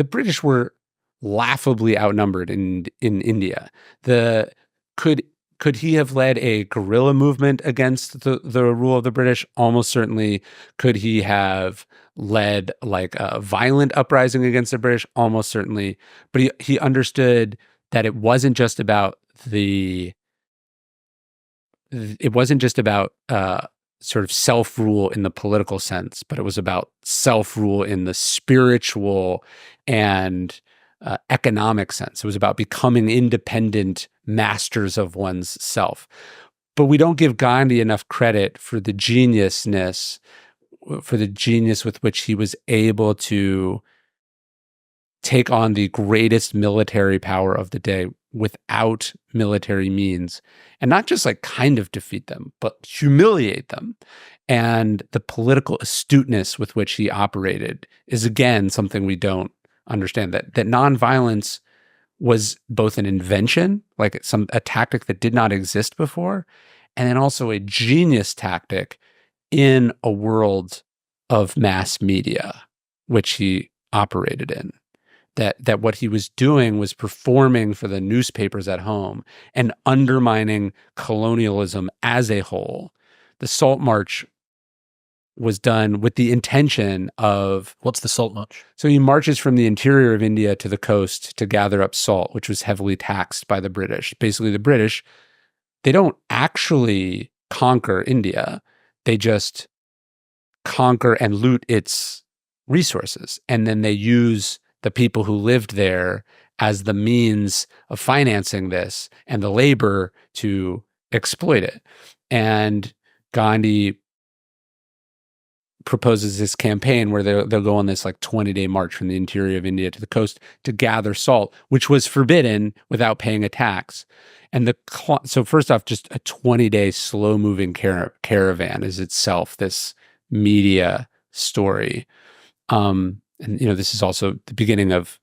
British were laughably outnumbered in India. Could he have led a guerrilla movement against the rule of the British? Almost certainly. Could he have led like a violent uprising against the British? Almost certainly. But he understood that it wasn't just about sort of self-rule in the political sense, but it was about self-rule in the spiritual and economic sense. It was about becoming independent masters of one's self. But we don't give Gandhi enough credit for the genius with which he was able to take on the greatest military power of the day without military means, and not just like kind of defeat them, but humiliate them. And the political astuteness with which he operated is, again, something we don't understand, that nonviolence was both an invention, like a tactic that did not exist before, and then also a genius tactic in a world of mass media, which he operated in. That what he was doing was performing for the newspapers at home and undermining colonialism as a whole. The Salt March was done with the intention of... What's the Salt March? So he marches from the interior of India to the coast to gather up salt, which was heavily taxed by the British. Basically, the British, they don't actually conquer India. They just conquer and loot its resources. And then they use the people who lived there as the means of financing this and the labor to exploit it. And Gandhi proposes this campaign where they'll go on this like 20-day march from the interior of India to the coast to gather salt, which was forbidden without paying a tax. And so first off, just a 20-day slow-moving caravan is itself this media story. And this is also the beginning of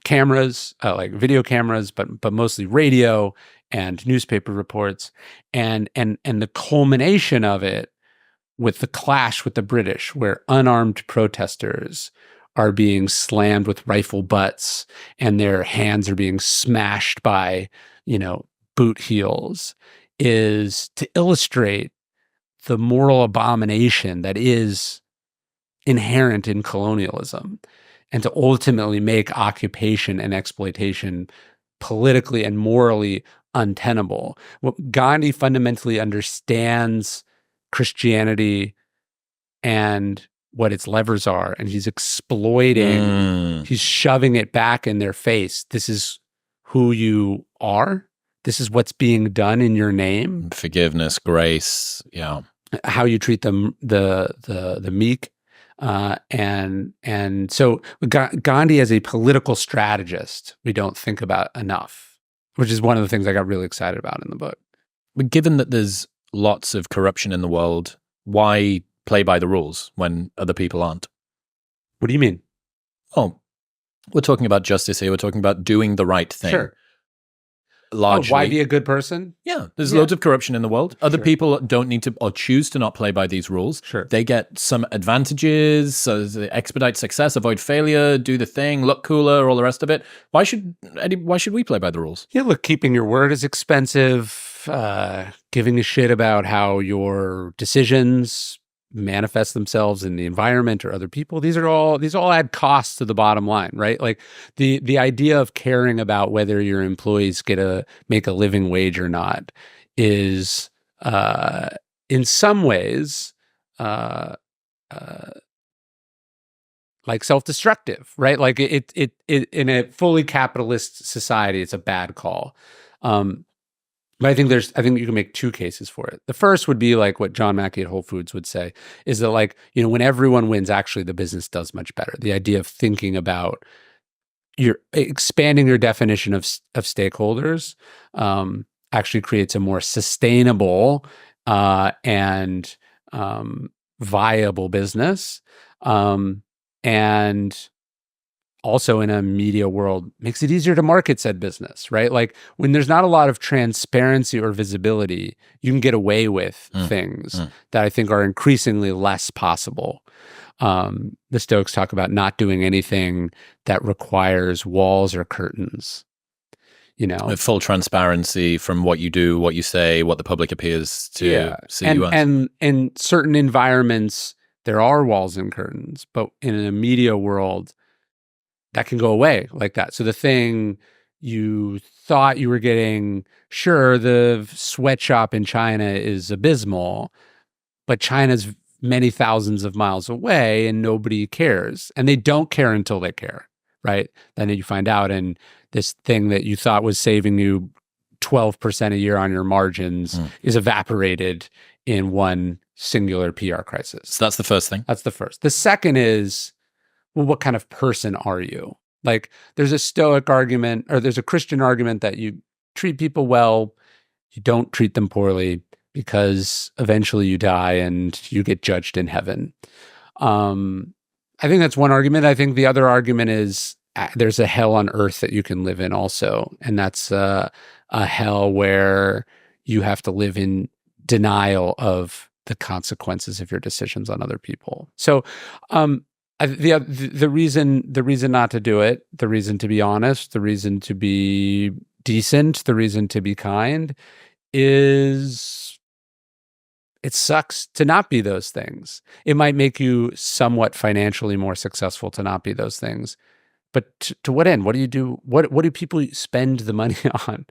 cameras, like video cameras, but mostly radio and newspaper reports, and the culmination of it with the clash with the British, where unarmed protesters are being slammed with rifle butts and their hands are being smashed by, boot heels, is to illustrate the moral abomination that is inherent in colonialism, and to ultimately make occupation and exploitation politically and morally untenable. What Gandhi fundamentally understands Christianity and what its levers are, and he's exploiting, he's shoving it back in their face. This is who you are. This is what's being done in your name. Forgiveness, grace, yeah. How you treat them, the meek. And so Gandhi as a political strategist, we don't think about enough, which is one of the things I got really excited about in the book. But given that there's lots of corruption in the world, why play by the rules when other people aren't? What do you mean? Oh, we're talking about justice here. We're talking about doing the right thing. Sure. Largely. Why be a good person? Yeah, there's loads of corruption in the world. Other people don't need to or choose to not play by these rules. Sure. They get some advantages, so they expedite success, avoid failure, do the thing, look cooler, all the rest of it. Why should we play by the rules? Yeah, look, keeping your word is expensive. Giving a shit about how your decisions manifest themselves in the environment or other people. These all add costs to the bottom line, right? Like the idea of caring about whether your employees make a living wage or not is in some ways like self-destructive, right? Like it in a fully capitalist society, it's a bad call. But I think you can make two cases for it. The first would be like what John Mackey at Whole Foods would say, is that like, when everyone wins, actually the business does much better. The idea of thinking about expanding your definition of stakeholders actually creates a more sustainable and viable business. And also in a media world, makes it easier to market said business, right? Like when there's not a lot of transparency or visibility, you can get away with things that I think are increasingly less possible. The Stoics talk about not doing anything that requires walls or curtains. With full transparency from what you do, what you say, what the public appears to see you as. And in certain environments, there are walls and curtains, but in a media world, that can go away like that. So the thing you thought you were getting, sure, the sweatshop in China is abysmal, but China's many thousands of miles away and nobody cares. And they don't care until they care, right? Then you find out, and this thing that you thought was saving you 12% a year on your margins is evaporated in one singular PR crisis. So that's the first thing. That's the first. The second is, well, what kind of person are you? Like there's a Stoic argument, or there's a Christian argument that you treat people well, you don't treat them poorly, because eventually you die and you get judged in heaven. I think that's one argument. I think the other argument is there's a hell on earth that you can live in also. And that's a hell where you have to live in denial of the consequences of your decisions on other people. So the reason not to do it, the reason to be honest, the reason to be decent, the reason to be kind is it sucks to not be those things. It might make you somewhat financially more successful to not be those things. But to what end? What do you do? What do people spend the money on?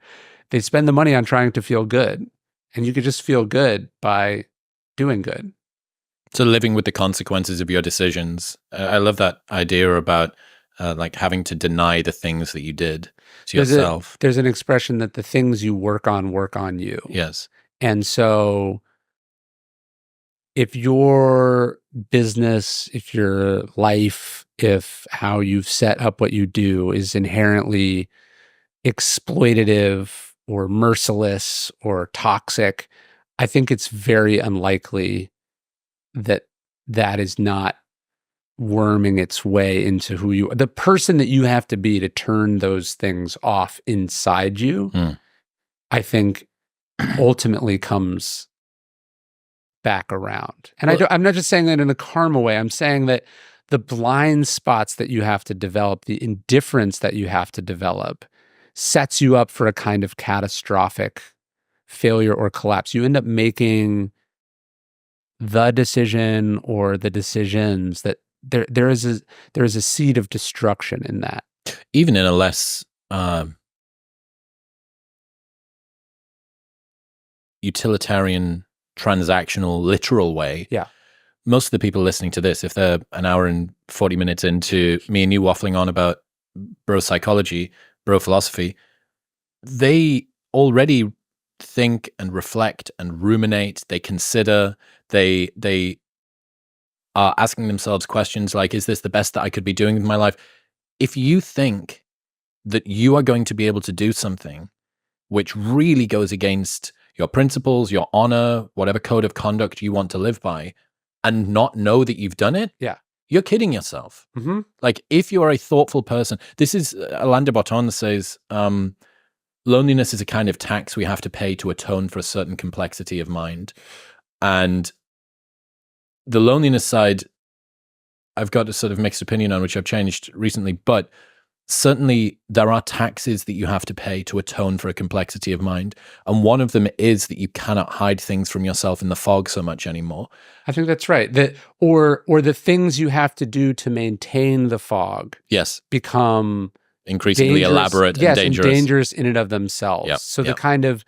They spend the money on trying to feel good. And you could just feel good by doing good. So living with the consequences of your decisions. I love that idea about like having to deny the things that you did to yourself. There's an expression that the things you work on you. Yes. And so if your business, if your life, if how you've set up what you do is inherently exploitative or merciless or toxic, I think it's very unlikely that that is not worming its way into who you are. The person that you have to be to turn those things off inside you, I think ultimately comes back around. And I'm not just saying that in a karma way. I'm saying that the blind spots that you have to develop, the indifference that you have to develop, sets you up for a kind of catastrophic failure or collapse. You end up making the decision or the decisions that there is a seed of destruction in that. Even in a less utilitarian, transactional, literal way. Yeah. Most of the people listening to this, if they're an hour and 40 minutes into me and you waffling on about bro psychology, bro philosophy, they already think and reflect and ruminate. They consider, they are asking themselves questions like, is this the best that I could be doing with my life? If you think that you are going to be able to do something which really goes against your principles, your honor, whatever code of conduct you want to live by, and not know that you've done it, you're kidding yourself. Like, if you are a thoughtful person, this is, Alain de Botton says, loneliness is a kind of tax we have to pay to atone for a certain complexity of mind. And the loneliness side, I've got a sort of mixed opinion on, which I've changed recently, but certainly there are taxes that you have to pay to atone for a complexity of mind. And one of them is that you cannot hide things from yourself in the fog so much anymore. I think that's right. Or the things you have to do to maintain the fog become increasingly elaborate and dangerous. And dangerous in and of themselves. So the kind of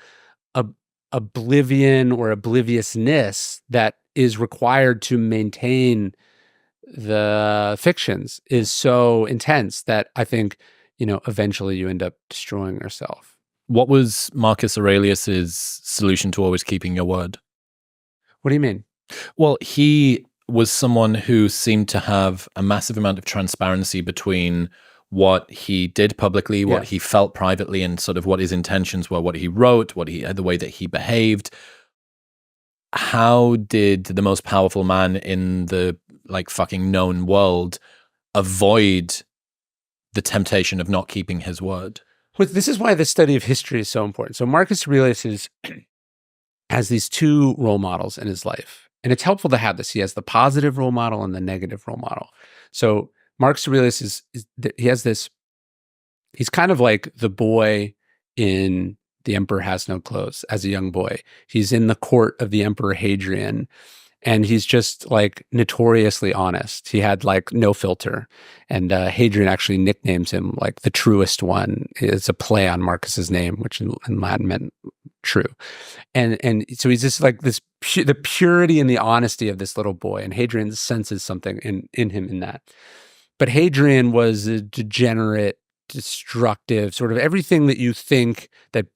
oblivion or obliviousness that is required to maintain the fictions is so intense that I think, eventually you end up destroying yourself. What was Marcus Aurelius's solution to always keeping your word? What do you mean? Well, he was someone who seemed to have a massive amount of transparency between what he did publicly, what he felt privately, and sort of what his intentions were, what he wrote, the way that he behaved. How did the most powerful man in the fucking known world avoid the temptation of not keeping his word? Well, this is why the study of history is so important. So Marcus Aurelius has these two role models in his life. And it's helpful to have this. He has the positive role model and the negative role model. So Marcus Aurelius he has this, he's kind of like the boy in The Emperor Has No Clothes as a young boy. He's in the court of the Emperor Hadrian, and he's just notoriously honest. He had no filter. And Hadrian actually nicknames him the truest one. It's a play on Marcus's name, which in Latin meant true. And so he's just the purity and the honesty of this little boy. And Hadrian senses something in him in that. But Hadrian was a degenerate, destructive, sort of everything that you think that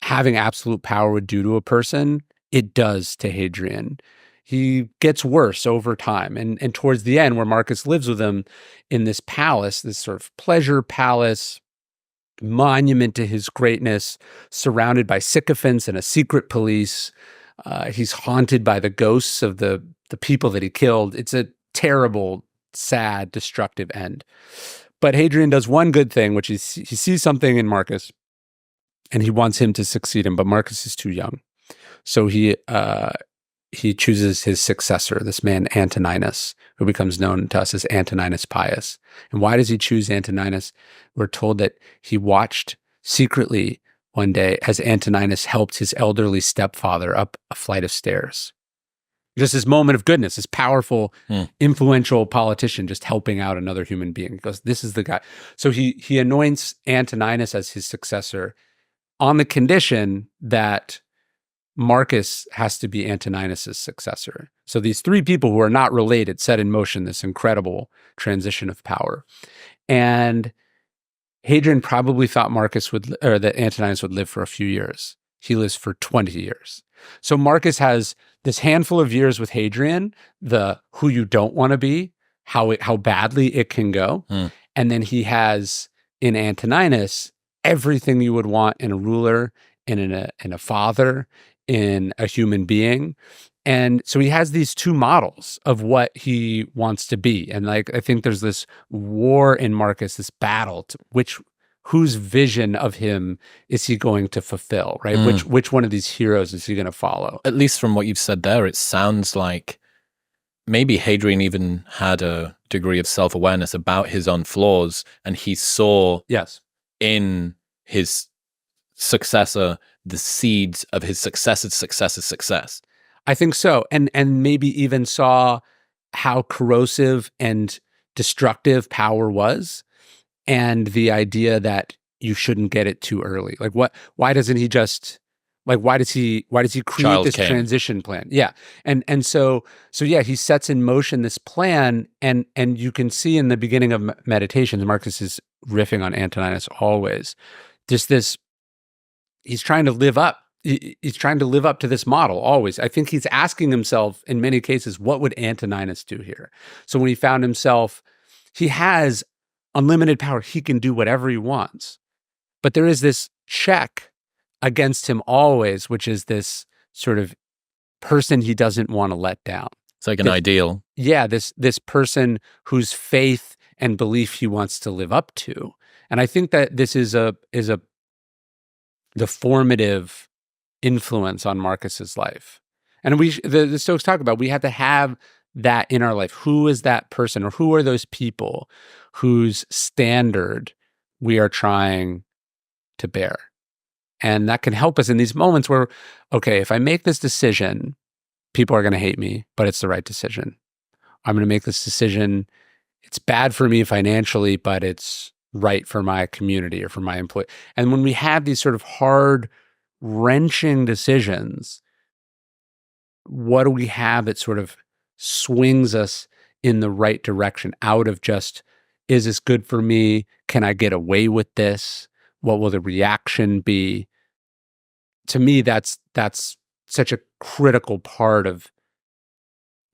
having absolute power would do to a person, it does to Hadrian. He gets worse over time. And towards the end, where Marcus lives with him in this palace, this sort of pleasure palace, monument to his greatness, surrounded by sycophants and a secret police. He's haunted by the ghosts of the people that he killed. It's a terrible, sad, destructive end. But Hadrian does one good thing, which is he sees something in Marcus and he wants him to succeed him, but Marcus is too young. So he chooses his successor, this man Antoninus, who becomes known to us as Antoninus Pius. And why does he choose Antoninus? We're told that he watched secretly one day as Antoninus helped his elderly stepfather up a flight of stairs. Just this moment of goodness, this powerful, influential politician just helping out another human being. He goes, this is the guy. So he anoints Antoninus as his successor on the condition that Marcus has to be Antoninus's successor. So these three people who are not related set in motion this incredible transition of power. And Hadrian probably thought that Antoninus would live for a few years. he lives for 20 years. So Marcus has this handful of years with Hadrian, the who you don't want to be, how badly it can go. And then he has in Antoninus everything you would want in a ruler, in a father, in a human being. And so he has these two models of what he wants to be. And like, I think there's this war in Marcus, this battle to whose vision of him is he going to fulfill, right? Which one of these heroes is he going to follow? At least from what you've said there, it sounds like maybe Hadrian even had a degree of self-awareness about his own flaws, and he saw in his successor the seeds of his successor's success. I think so. And maybe even saw how corrosive and destructive power was, and the idea that you shouldn't get it too early. Like why doesn't he just why does he create this transition plan? Yeah. And so yeah, he sets in motion this plan, and you can see in the beginning of Meditations, Marcus is riffing on Antoninus always. Just this, he's trying to live up. He's trying to live up to this model always. I think he's asking himself in many cases, what would Antoninus do here? So when he found himself, he has unlimited power. He can do whatever he wants. But there is this check against him always, which is this sort of person he doesn't want to let down. It's like an ideal. Yeah, this person whose faith and belief he wants to live up to. And I think that this is the formative influence on Marcus's life. And the Stoics talk about, we have to have that in our life. Who is that person, or who are those people whose standard we are trying to bear? And that can help us in these moments where, okay, if I make this decision, people are going to hate me, but it's the right decision. I'm going to make this decision. It's bad for me financially, but it's right for my community or for my employee. And when we have these sort of hard, wrenching decisions, what do we have that sort of swings us in the right direction out of just, is this good for me? Can I get away with this? What will the reaction be? To me, that's such a critical part of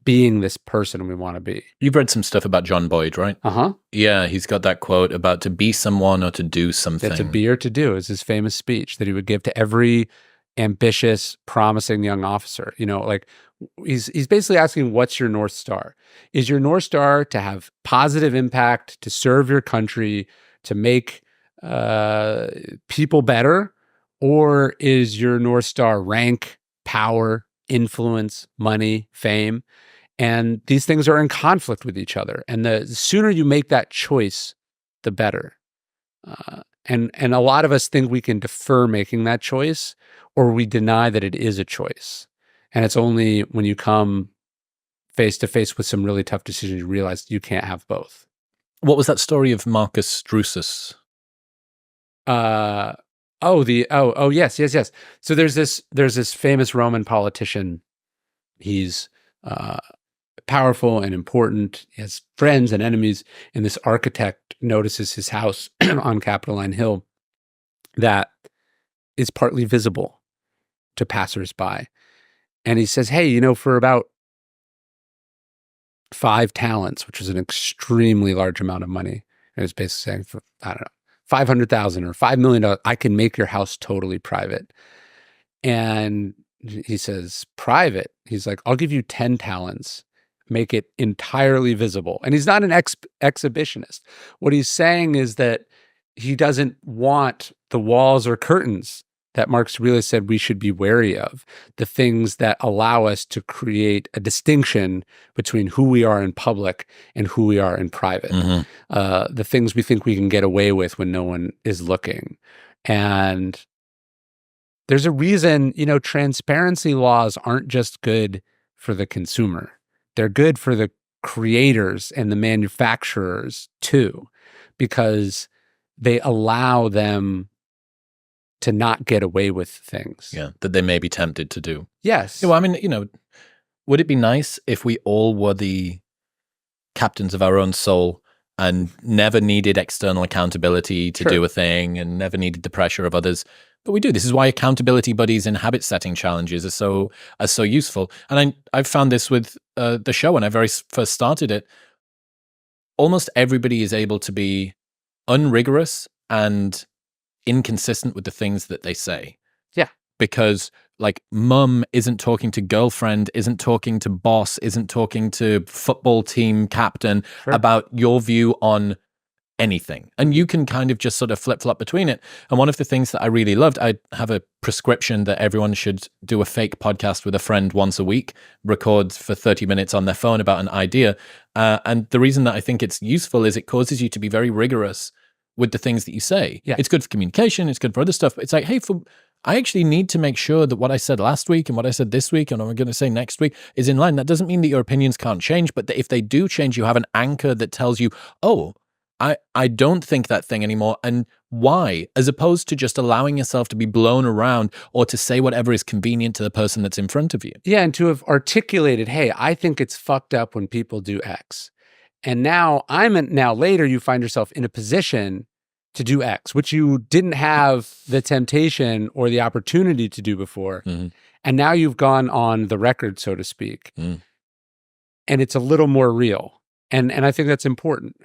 being this person we want to be. You've read some stuff about John Boyd, right? Uh-huh. Yeah, he's got that quote about to be someone or to do something. To be or to do is his famous speech that he would give to every ambitious, promising young officer. You know, like he's basically asking, what's your North Star? Is your North Star to have positive impact, to serve your country, to make people better? Or is your North Star rank, power, influence, money, fame? And these things are in conflict with each other. And the sooner you make that choice, the better. And a lot of us think we can defer making that choice, or we deny that it is a choice. And it's only when you come face to face with some really tough decisions, you realize you can't have both. What was that story of Marcus Drusus? Yes. So there's this famous Roman politician. He's powerful and important. He has friends and enemies. And this architect notices his house on Capitoline Hill that is partly visible to passersby. And he says, hey, you know, for about 5 talents, which is an extremely large amount of money, and it's basically saying, for, I don't know, 500,000 or $5 million, I can make your house totally private. And he says, private? He's like, I'll give you 10 talents, make it entirely visible. And he's not an exhibitionist. What he's saying is that he doesn't want the walls or curtains that Marcus Aurelius said we should be wary of, the things that allow us to create a distinction between who we are in public and who we are in private, the things we think we can get away with when no one is looking. And there's a reason, you know, transparency laws aren't just good for the consumer. They're good for the creators and the manufacturers too, because they allow them to not get away with things. Yeah, that they may be tempted to do. Yes. Yeah, well, I mean, you know, would it be nice if we all were the captains of our own soul and never needed external accountability to do a thing and never needed the pressure of others, that we do. This is why accountability buddies and habit setting challenges are so useful. And I've found this with the show when I very first started it. Almost everybody is able to be unrigorous and inconsistent with the things that they say. Yeah. Because like mum isn't talking to girlfriend, isn't talking to boss, isn't talking to football team captain about your view on anything. And you can kind of just sort of flip-flop between it. And one of the things that I really loved, I have a prescription that everyone should do a fake podcast with a friend once a week, record for 30 minutes on their phone about an idea. And the reason that I think it's useful is it causes you to be very rigorous with the things that you say. Yeah. It's good for communication, it's good for other stuff. But it's like, hey, I actually need to make sure that what I said last week and what I said this week and what I'm going to say next week is in line. That doesn't mean that your opinions can't change, but that if they do change, you have an anchor that tells you, oh, I don't think that thing anymore, and why, as opposed to just allowing yourself to be blown around or to say whatever is convenient to the person that's in front of you. Yeah, and to have articulated, hey, I think it's fucked up when people do X. And now later you find yourself in a position to do X, which you didn't have the temptation or the opportunity to do before. Mm-hmm. And now you've gone on the record, so to speak. Mm. And it's a little more real. And I think that's important.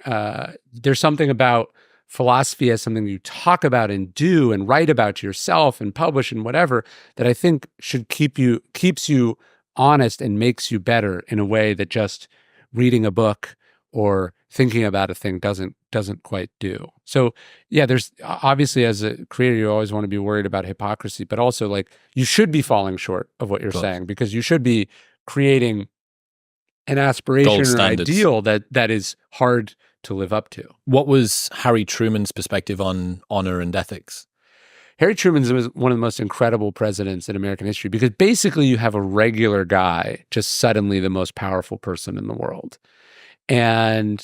There's something about philosophy as something you talk about and do and write about to yourself and publish and whatever that I think should keeps you honest and makes you better in a way that just reading a book or thinking about a thing doesn't quite do. So yeah, there's obviously, as a creator, you always want to be worried about hypocrisy, but also like you should be falling short of what you're saying, because you should be creating an aspiration or ideal that is hard to live up to. What was Harry Truman's perspective on honor and ethics? Harry Truman was one of the most incredible presidents in American history, because basically you have a regular guy just suddenly the most powerful person in the world. And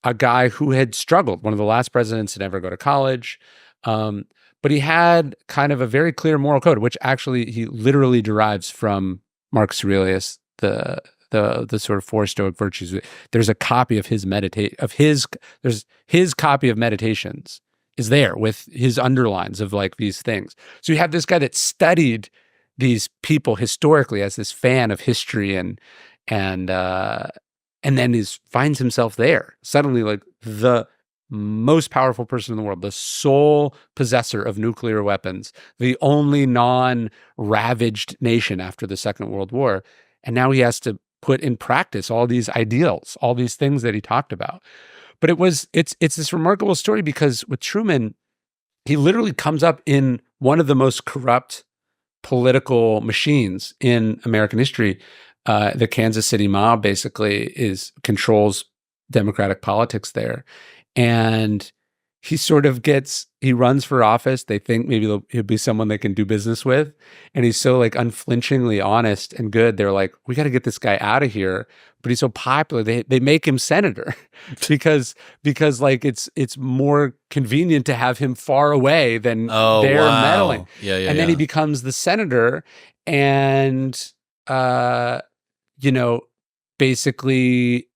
a guy who had struggled, one of the last presidents to never go to college, but he had kind of a very clear moral code, which actually he literally derives from Marcus Aurelius, the sort of 4 Stoic virtues. There's a copy of his copy of Meditations is there with his underlines of like these things. So you have this guy that studied these people historically as this fan of history and then finds himself there suddenly, like the most powerful person in the world, the sole possessor of nuclear weapons, the only non-ravaged nation after the Second World War. And now he has to put in practice all these ideals, all these things that he talked about. But it's this remarkable story, because with Truman, he literally comes up in one of the most corrupt political machines in American history. The Kansas City mob basically controls democratic politics there. And he sort of he runs for office. They think maybe he'll be someone they can do business with. And he's so like unflinchingly honest and good. They're like, we got to get this guy out of here. But he's so popular. They make him senator because like it's more convenient to have him far away than they're meddling. Yeah. And then he becomes the senator and, basically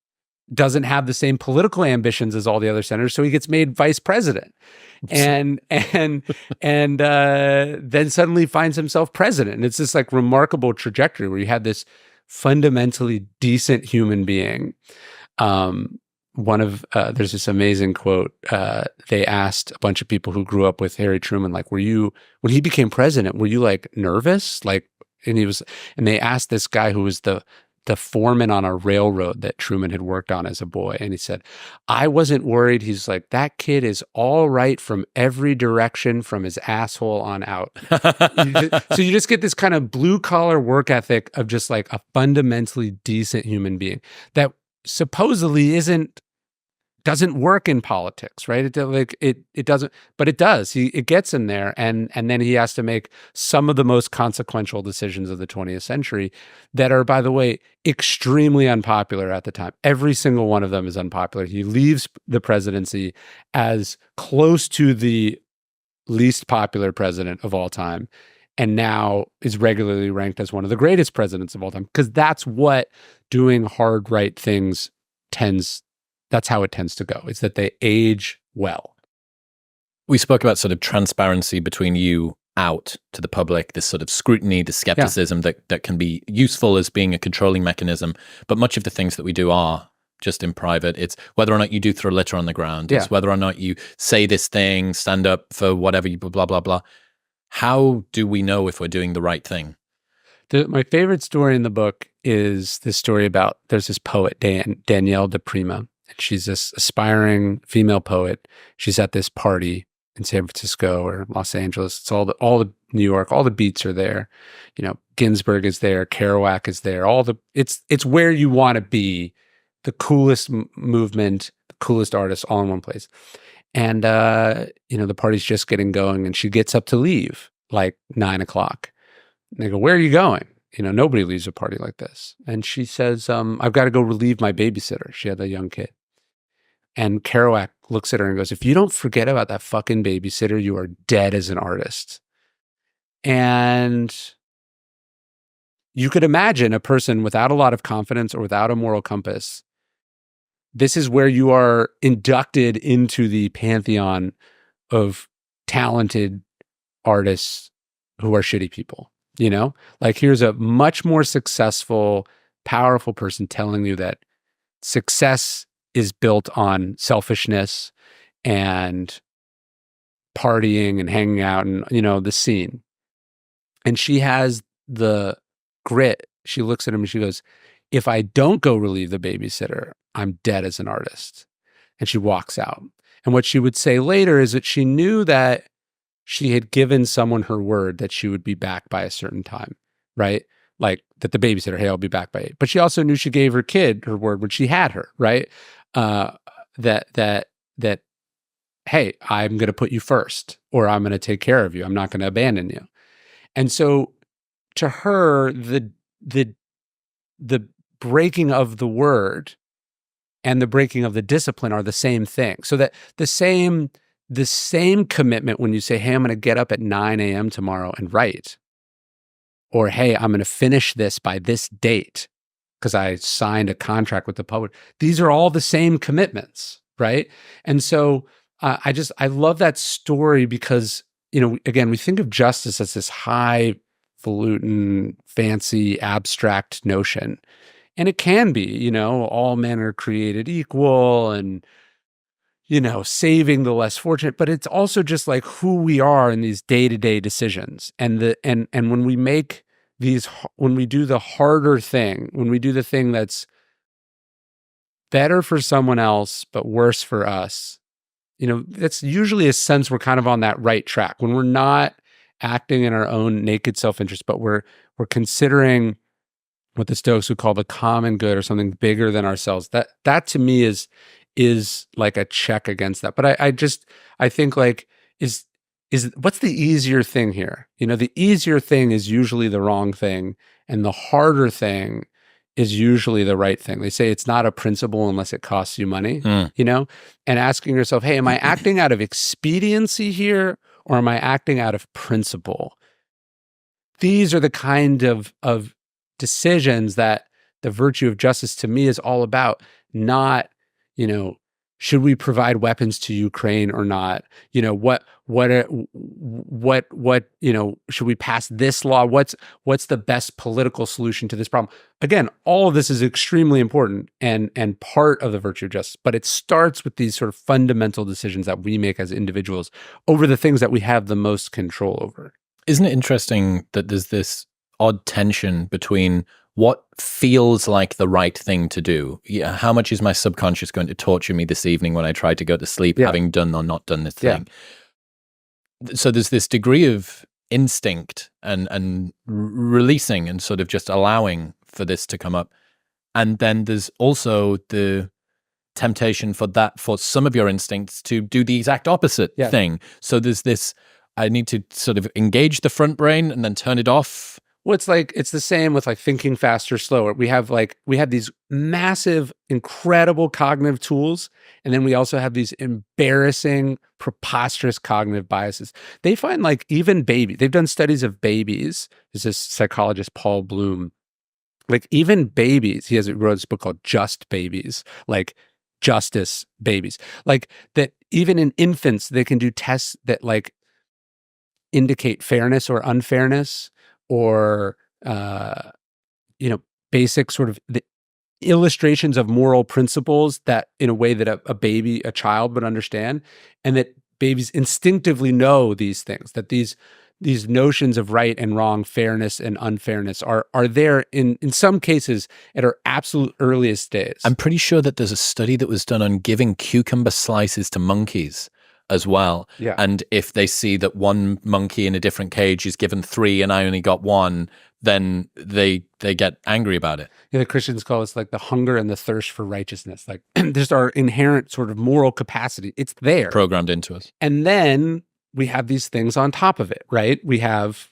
doesn't have the same political ambitions as all the other senators, so he gets made vice president, and then suddenly finds himself president. And it's this like remarkable trajectory where you had this fundamentally decent human being. There's this amazing quote. They asked a bunch of people who grew up with Harry Truman, like, when he became president, were you like nervous? Like, and they asked this guy who was the foreman on a railroad that Truman had worked on as a boy. And he said, I wasn't worried. He's like, that kid is all right from every direction from his asshole on out. So you just get this kind of blue collar work ethic of just like a fundamentally decent human being that supposedly doesn't work in politics, right? It doesn't, but it does. It gets him there, and then he has to make some of the most consequential decisions of the 20th century that are, by the way, extremely unpopular at the time. Every single one of them is unpopular. He leaves the presidency as close to the least popular president of all time, and now is regularly ranked as one of the greatest presidents of all time, because that's what doing hard right things that's how it tends to go. It's that they age well. We spoke about sort of transparency between you out to the public, this sort of scrutiny, the skepticism that can be useful as being a controlling mechanism. But much of the things that we do are just in private. It's whether or not you do throw litter on the ground. It's whether or not you say this thing, stand up for whatever you blah, blah, blah. How do we know if we're doing the right thing? My favorite story in the book is this story about, there's this poet, Danielle de Prima. She's this aspiring female poet. She's at this party in San Francisco or Los Angeles. It's all the New York, all the beats are there. You know, Ginsberg is there, Kerouac is there. It's where you want to be, the coolest movement, the coolest artists, all in one place. And the party's just getting going, and she gets up to leave like 9 o'clock. And they go, "Where are you going?" Nobody leaves a party like this. And she says, "I've got to go relieve my babysitter." She had a young kid. And Kerouac looks at her and goes, "If you don't forget about that fucking babysitter, you are dead as an artist." And you could imagine a person without a lot of confidence or without a moral compass. This is where you are inducted into the pantheon of talented artists who are shitty people. Like, here's a much more successful, powerful person telling you that success is built on selfishness and partying and hanging out and, the scene. And she has the grit. She looks at him and she goes, "If I don't go relieve the babysitter, I'm dead as an artist." And she walks out. And what she would say later is that she knew that she had given someone her word that she would be back by a certain time, right? Like that the babysitter, "Hey, I'll be back by 8." But she also knew she gave her kid her word when she had her, right? That hey, I'm going to put you first, or I'm going to take care of you. I'm not going to abandon you. And so to her, the breaking of the word and the breaking of the discipline are the same thing. So that the same commitment when you say, "Hey, I'm going to get up at 9 a.m. tomorrow and write," or, "Hey, I'm going to finish this by this date because I signed a contract with the publisher." These are all the same commitments, right? And so I love that story because, again, we think of justice as this highfalutin, fancy, abstract notion. And it can be, all men are created equal and, saving the less fortunate, but it's also just like who we are in these day-to-day decisions. And when we make when we do the harder thing, when we do the thing that's better for someone else, but worse for us, that's usually a sense we're kind of on that right track. When we're not acting in our own naked self-interest, but we're considering what the Stoics would call the common good or something bigger than ourselves. That to me is like a check against that. But I think like is what's the easier thing here? The easier thing is usually the wrong thing, and the harder thing is usually the right thing. They say it's not a principle unless it costs you money, and asking yourself, "Hey, am I acting out of expediency here, or am I acting out of principle?" These are the kind of decisions that the virtue of justice to me is all about. Not, should we provide weapons to Ukraine or not? What should we pass this law? What's the best political solution to this problem? Again, all of this is extremely important and part of the virtue of justice, but it starts with these sort of fundamental decisions that we make as individuals over the things that we have the most control over. Isn't it interesting that there's this odd tension between what feels like the right thing to do? Yeah, how much is my subconscious going to torture me this evening when I try to go to sleep, having done or not done this thing? So there's this degree of instinct and releasing and sort of just allowing for this to come up. And then there's also the temptation for some of your instincts to do the exact opposite thing. So there's this, I need to sort of engage the front brain and then turn it off. Well, it's the same with like thinking faster, slower. We have these massive, incredible cognitive tools, and then we also have these embarrassing, preposterous cognitive biases. They find like even they've done studies of babies. There's this psychologist, Paul Bloom. Like even babies, he wrote this book called Just Babies, like justice babies. Like that even in infants, they can do tests that like indicate fairness or unfairness, or basic sort of the illustrations of moral principles that in a way that a child would understand, and that babies instinctively know these things, that these notions of right and wrong, fairness and unfairness are there in some cases at our absolute earliest days. I'm pretty sure that there's a study that was done on giving cucumber slices to monkeys as well. Yeah. And if they see that one monkey in a different cage is given 3 and I only got 1, then they get angry about it. Yeah, the Christians call this like the hunger and the thirst for righteousness. Like just our inherent sort of moral capacity. It's there. Programmed into us. And then we have these things on top of it, right? We have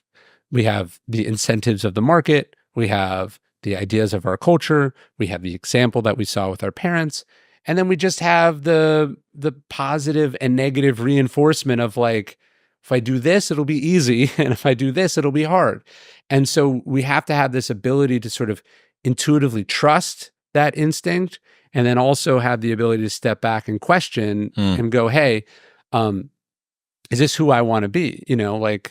the incentives of the market. We have the ideas of our culture. We have the example that we saw with our parents. And then we just have the positive and negative reinforcement of like, if I do this, it'll be easy. And if I do this, it'll be hard. And so we have to have this ability to sort of intuitively trust that instinct, and then also have the ability to step back and question and go, hey, is this who I want to be? You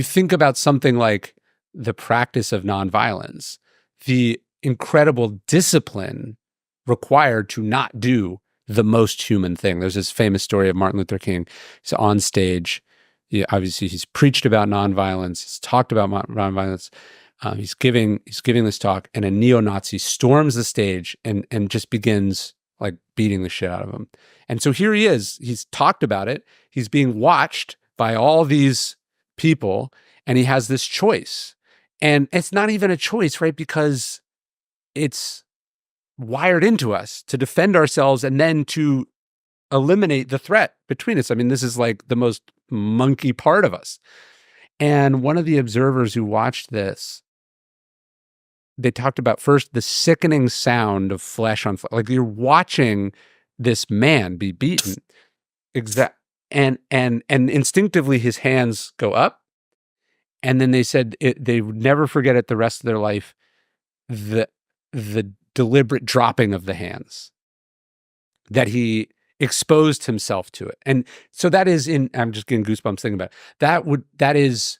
think about something like the practice of nonviolence, the incredible discipline required to not do the most human thing. There's this famous story of Martin Luther King. He's on stage. Obviously, he's preached about nonviolence. He's talked about nonviolence. He's giving this talk, and a neo-Nazi storms the stage and just begins like beating the shit out of him. And so here he is. He's talked about it. He's being watched by all these people, and he has this choice. And it's not even a choice, right? Because it's wired into us to defend ourselves and then to eliminate the threat between us. I mean, this is like the most monkey part of us. And one of the observers who watched this, they talked about first the sickening sound of flesh on flesh. Like you're watching this man be beaten. And instinctively his hands go up. And then they said they would never forget it the rest of their life, the deliberate dropping of the hands, that he exposed himself to it. And so that is I'm just getting goosebumps thinking about it. That is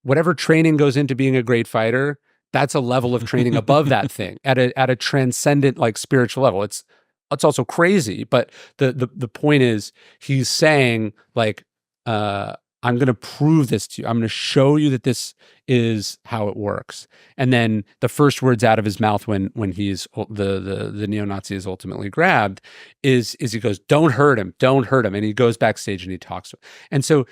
whatever training goes into being a great fighter, that's a level of training above that thing at a transcendent, like spiritual level. It's also crazy, but the point is he's saying like, I'm going to prove this to you. I'm going to show you that this is how it works. And then the first words out of his mouth when he's the neo-Nazi is ultimately grabbed is he goes, don't hurt him. And he goes backstage and he talks to him. And so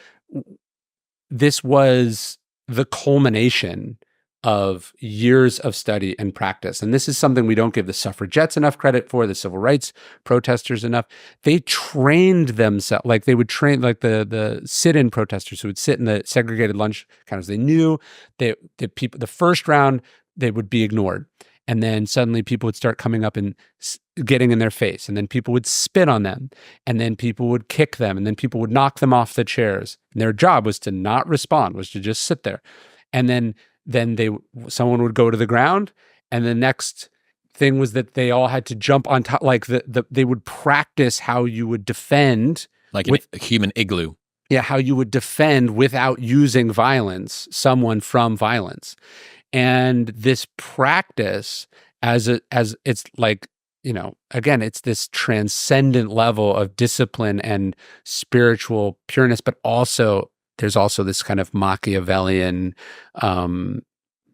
this was the culmination of years of study and practice. And this is something we don't give the suffragettes enough credit for, the civil rights protesters enough. They trained themselves, like they would train, like the sit-in protesters who would sit in the segregated lunch counters. They knew that the first round, they would be ignored. And then suddenly people would start coming up and getting in their face. And then people would spit on them. And then people would kick them. And then people would knock them off the chairs. And their job was to not respond, was to just sit there. And then someone would go to the ground, and the next thing was that they all had to jump on top. Like they would practice how you would defend, like a human igloo. Yeah, how you would defend without using violence, someone from violence. And this practice, as it's like, again, it's this transcendent level of discipline and spiritual pureness, but also there's also this kind of Machiavellian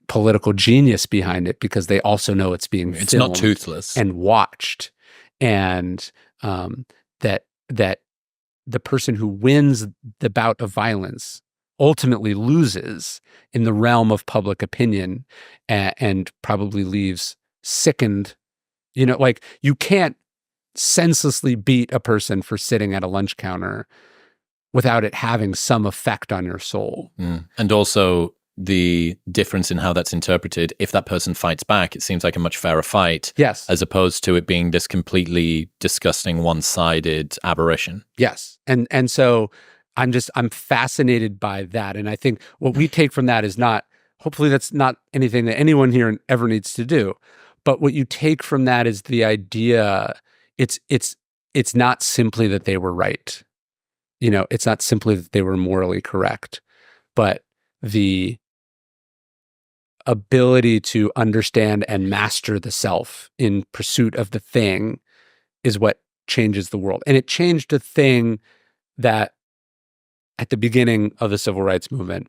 political genius behind it, because they also know it's being filmed. It's not toothless and watched, and that the person who wins the bout of violence ultimately loses in the realm of public opinion, and probably leaves sickened. Like you can't senselessly beat a person for sitting at a lunch counter without it having some effect on your soul. And also the difference in how that's interpreted. If that person fights back, it seems like a much fairer fight. Yes. As opposed to it being this completely disgusting, one-sided aberration. Yes. And so I'm fascinated by that. And I think what we take from that is hopefully that's not anything that anyone here ever needs to do. But what you take from that is the idea, it's it's not simply that they were right. It's not simply that they were morally correct, but the ability to understand and master the self in pursuit of the thing is what changes the world. And it changed a thing that at the beginning of the civil rights movement,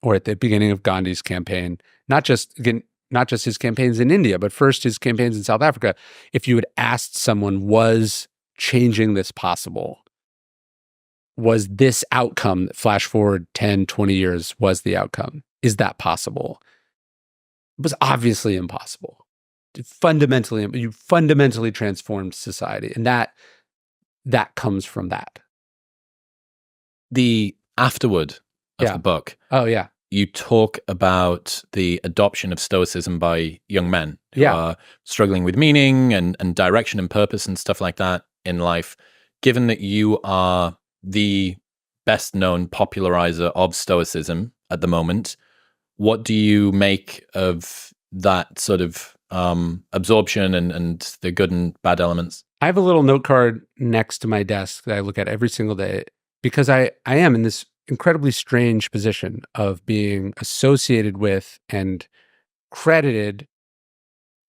or at the beginning of Gandhi's campaign, not just his campaigns in India, but first his campaigns in South Africa, if you had asked someone, was changing this possible? Was this outcome, flash forward 10, 20 years, was the outcome? Is that possible? It was obviously impossible. You fundamentally transformed society. And that comes from that. The afterword of the book. Oh, yeah. You talk about the adoption of Stoicism by young men who are struggling with meaning and direction and purpose and stuff like that in life. Given that you are the best known popularizer of Stoicism at the moment, what do you make of that sort of absorption and the good and bad elements? I have a little note card next to my desk that I look at every single day, because I am in this incredibly strange position of being associated with and credited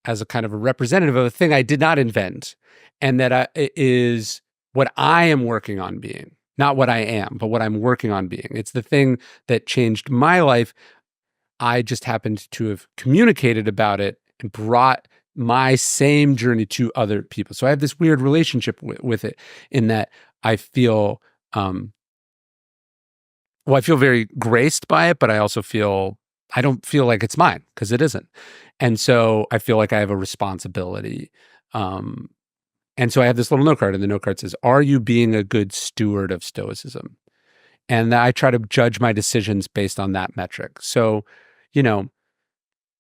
as a kind of a representative of a thing I did not invent, and that is what I am working on being. Not what I am, but what I'm working on being. It's the thing that changed my life. I just happened to have communicated about it and brought my same journey to other people. So I have this weird relationship with it, in that I feel, I feel very graced by it, but I also I don't feel like it's mine, because it isn't. And so I feel like I have a responsibility. And so I have this little note card, and the note card says, "Are you being a good steward of Stoicism?" And I try to judge my decisions based on that metric. So,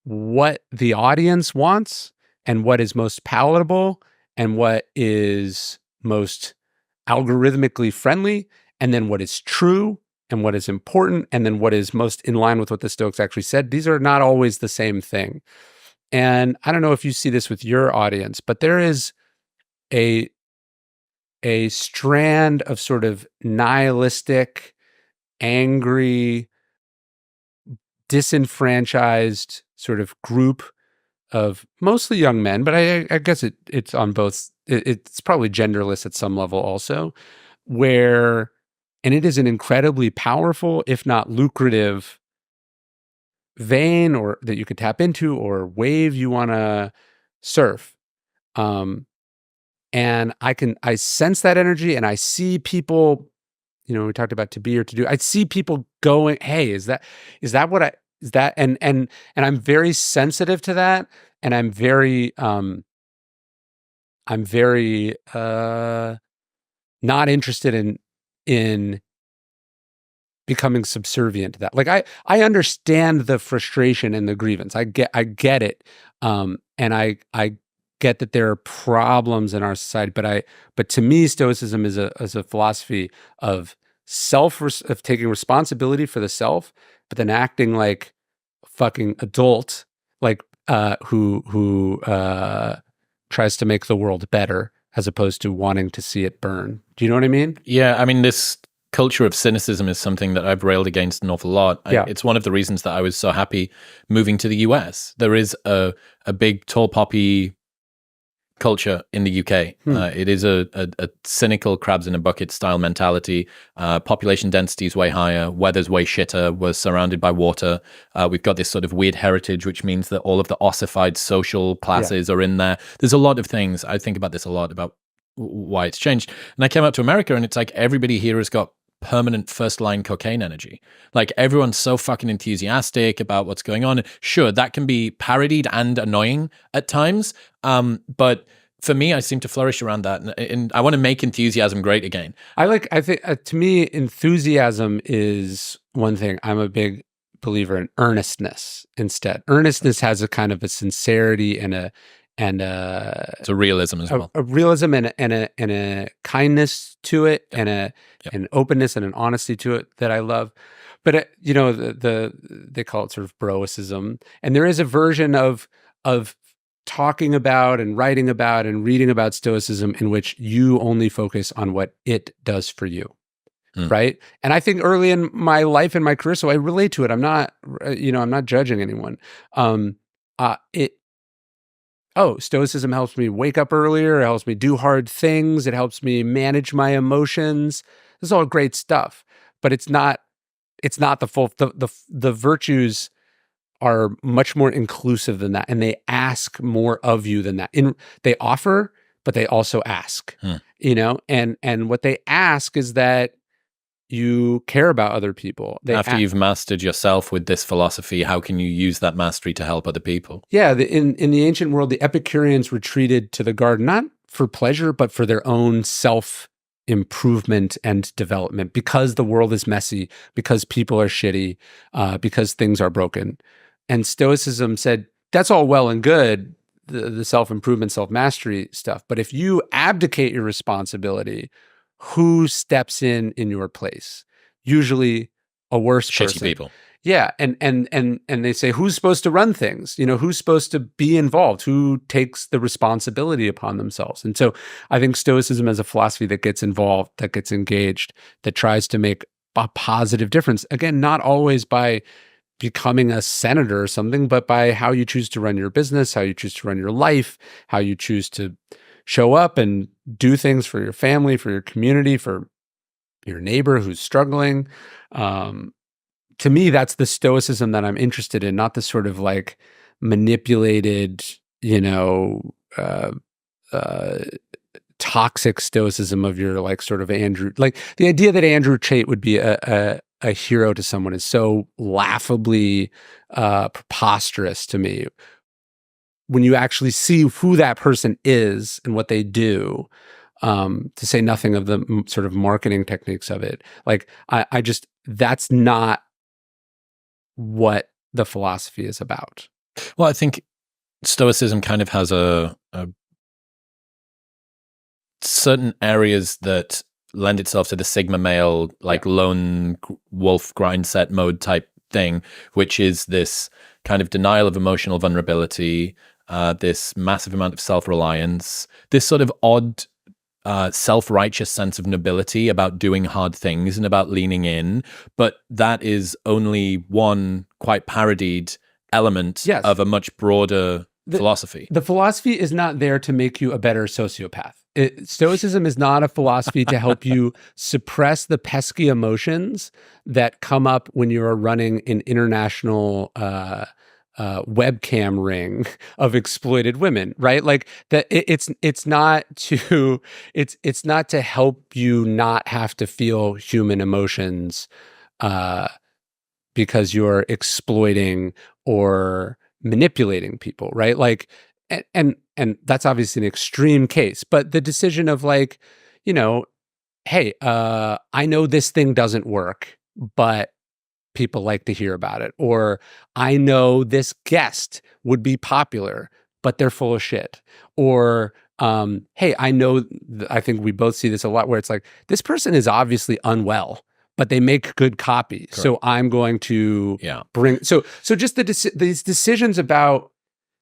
what the audience wants, and what is most palatable, and what is most algorithmically friendly, and then what is true, and what is important, and then what is most in line with what the Stoics actually said. These are not always the same thing. And I don't know if you see this with your audience, but there is a strand of sort of nihilistic, angry, disenfranchised sort of group of mostly young men, but I guess it's on both. It's probably genderless at some level also, and it is an incredibly powerful, if not lucrative, vein or that you could tap into, or wave you want to surf. And I sense that energy, and I see people, we talked about to be or to do. I see people going, "Hey, is that and I'm very sensitive to that, and I'm very not interested in becoming subservient to that. Like I understand the frustration and the grievance. I get it. And I get that there are problems in our society, but to me, Stoicism is a philosophy of of taking responsibility for the self, but then acting like a fucking adult, like who tries to make the world better, as opposed to wanting to see it burn. Do you know what I mean? Yeah, I mean, this culture of cynicism is something that I've railed against an awful lot. It's one of the reasons that I was so happy moving to the US. There is a big tall poppy culture in the UK. It is a cynical crabs in a bucket style mentality. Population density is way higher. Weather's way shitter. We're surrounded by water. We've got this sort of weird heritage, which means that all of the ossified social classes are in there. There's a lot of things. I think about this a lot, about why it's changed. And I came out to America, and it's like everybody here has got permanent first line cocaine energy. Like, everyone's so fucking enthusiastic about what's going on. Sure, that can be parodied and annoying at times. But for me, I seem to flourish around that. And I want to make enthusiasm great again. I think to me, enthusiasm is one thing. I'm a big believer in earnestness instead. Earnestness has a kind of a sincerity and it's a realism as well. A realism and a kindness to it, and an openness and an honesty to it that I love. But they call it sort of Broicism, and there is a version of talking about and writing about and reading about Stoicism in which you only focus on what it does for you. Right. And I think early in my life and my career, so I relate to it. I'm not, I'm not judging anyone. Stoicism helps me wake up earlier. It helps me do hard things. It helps me manage my emotions. This is all great stuff, but it's not the full, the virtues are much more inclusive than that. And they ask more of you than that. They offer, but they also ask, and what they ask is that you care about other people. After you've mastered yourself with this philosophy, how can you use that mastery to help other people? Yeah, in the ancient world, the Epicureans retreated to the garden, not for pleasure, but for their own self-improvement and development, because the world is messy, because people are shitty, because things are broken. And Stoicism said, that's all well and good, the self-improvement, self-mastery stuff. But if you abdicate your responsibility, who steps in your place? Usually a worse person. Shitty people. Yeah, and they say, who's supposed to run things? Who's supposed to be involved? Who takes the responsibility upon themselves? And so I think Stoicism as a philosophy that gets involved, that gets engaged, that tries to make a positive difference. Again, not always by becoming a senator or something, but by how you choose to run your business, how you choose to run your life, how you choose to show up and do things for your family, for your community, for your neighbor who's struggling. To me, that's the Stoicism that I'm interested in, not the sort of like manipulated, toxic Stoicism of your like sort of Andrew. Like the idea that Andrew Tate would be a hero to someone is so laughably preposterous to me. When you actually see who that person is and what they do, to say nothing of the sort of marketing techniques of it, like I just, that's not what the philosophy is about. Well, I think Stoicism kind of has a certain areas that lend itself to the Sigma male, like lone wolf grind set mode type thing, which is this kind of denial of emotional vulnerability, this massive amount of self-reliance, this sort of odd self-righteous sense of nobility about doing hard things and about leaning in. But that is only one quite parodied element of a much broader philosophy. The philosophy is not there to make you a better sociopath. Stoicism is not a philosophy to help you suppress the pesky emotions that come up when you are running an international webcam ring of exploited women, right? Like that. It's not to help you not have to feel human emotions because you're exploiting or manipulating people, right? Like, and that's obviously an extreme case, but the decision of like, hey, I know this thing doesn't work, but people like to hear about it. Or I know this guest would be popular, but they're full of shit. Or, hey, I think we both see this a lot where it's like, this person is obviously unwell, but they make good copy. Correct. So I'm going to bring, so just these decisions about,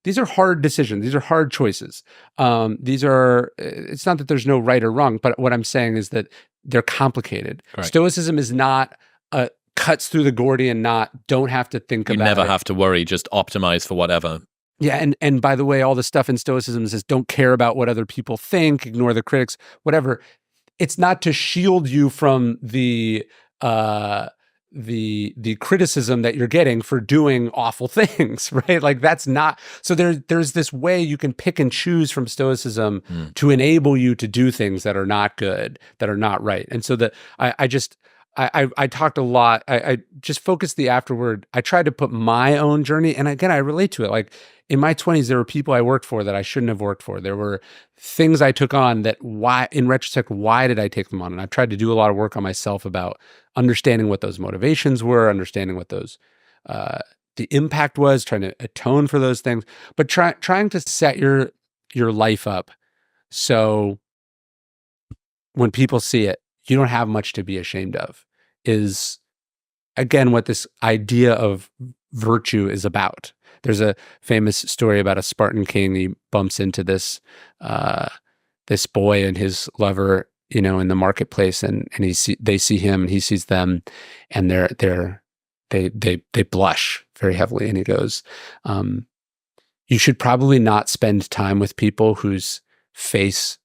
these are hard decisions. These are hard choices. It's not that there's no right or wrong, but what I'm saying is that they're complicated. Correct. Stoicism is not cuts through the Gordian knot, don't have to think about it. You never have to worry, just optimize for whatever. Yeah, and by the way, all the stuff in Stoicism says don't care about what other people think, ignore the critics, whatever. It's not to shield you from the criticism that you're getting for doing awful things, right? Like that's not, so there's this way you can pick and choose from Stoicism to enable you to do things that are not good, that are not right. And so I talked a lot. I just focused the afterword. I tried to put my own journey, and again, I relate to it. Like in my 20s, there were people I worked for that I shouldn't have worked for. There were things I took on that in retrospect, why did I take them on? And I tried to do a lot of work on myself about understanding what those motivations were, understanding what those, the impact was, trying to atone for those things, but trying to set your life up so when people see it, you don't have much to be ashamed of, is again what this idea of virtue is about. There's a famous story about a Spartan king. He bumps into this boy and his lover, in the marketplace, and they see him and he sees them, and they blush very heavily. And he goes, you should probably not spend time with people whose face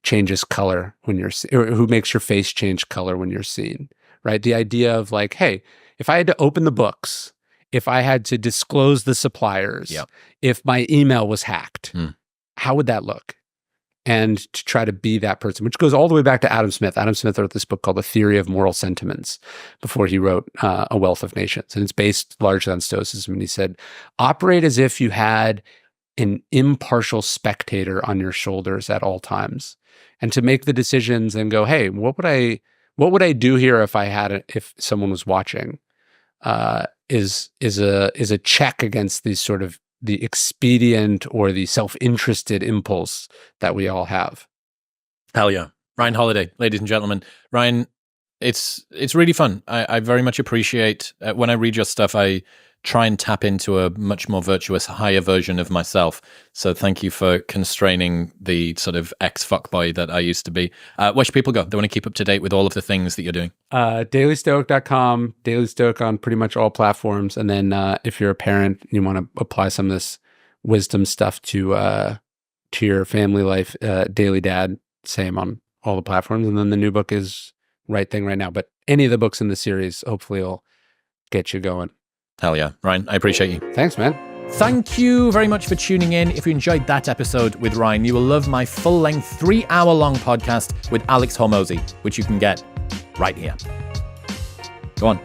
changes color when or who makes your face change color when you're seen, right? The idea of like, hey, if I had to open the books, if I had to disclose the suppliers, if my email was hacked, how would that look? And to try to be that person, which goes all the way back to Adam Smith. Adam Smith wrote this book called The Theory of Moral Sentiments before he wrote A Wealth of Nations. And it's based largely on Stoicism. And he said, operate as if you had an impartial spectator on your shoulders at all times. And to make the decisions and go, hey, what would I do here if someone was watching? Is a check against these sort of the expedient or the self-interested impulse that we all have. Hell yeah. Ryan Holiday, ladies and gentlemen. Ryan, it's really fun. I very much appreciate when I read your stuff, I try and tap into a much more virtuous, higher version of myself. So thank you for constraining the sort of ex-fuckboy that I used to be. Where should people go? They want to keep up to date with all of the things that you're doing. DailyStoic.com, Daily Stoic on pretty much all platforms. And then if you're a parent and you want to apply some of this wisdom stuff to your family life, Daily Dad, same on all the platforms. And then the new book is Right Thing Right Now. But any of the books in the series hopefully will get you going. Hell yeah. Ryan, I appreciate you. Thanks, man. Thank you very much for tuning in. If you enjoyed that episode with Ryan, you will love my full-length 3-hour-long podcast with Alex Hormozy, which you can get right here. Go on.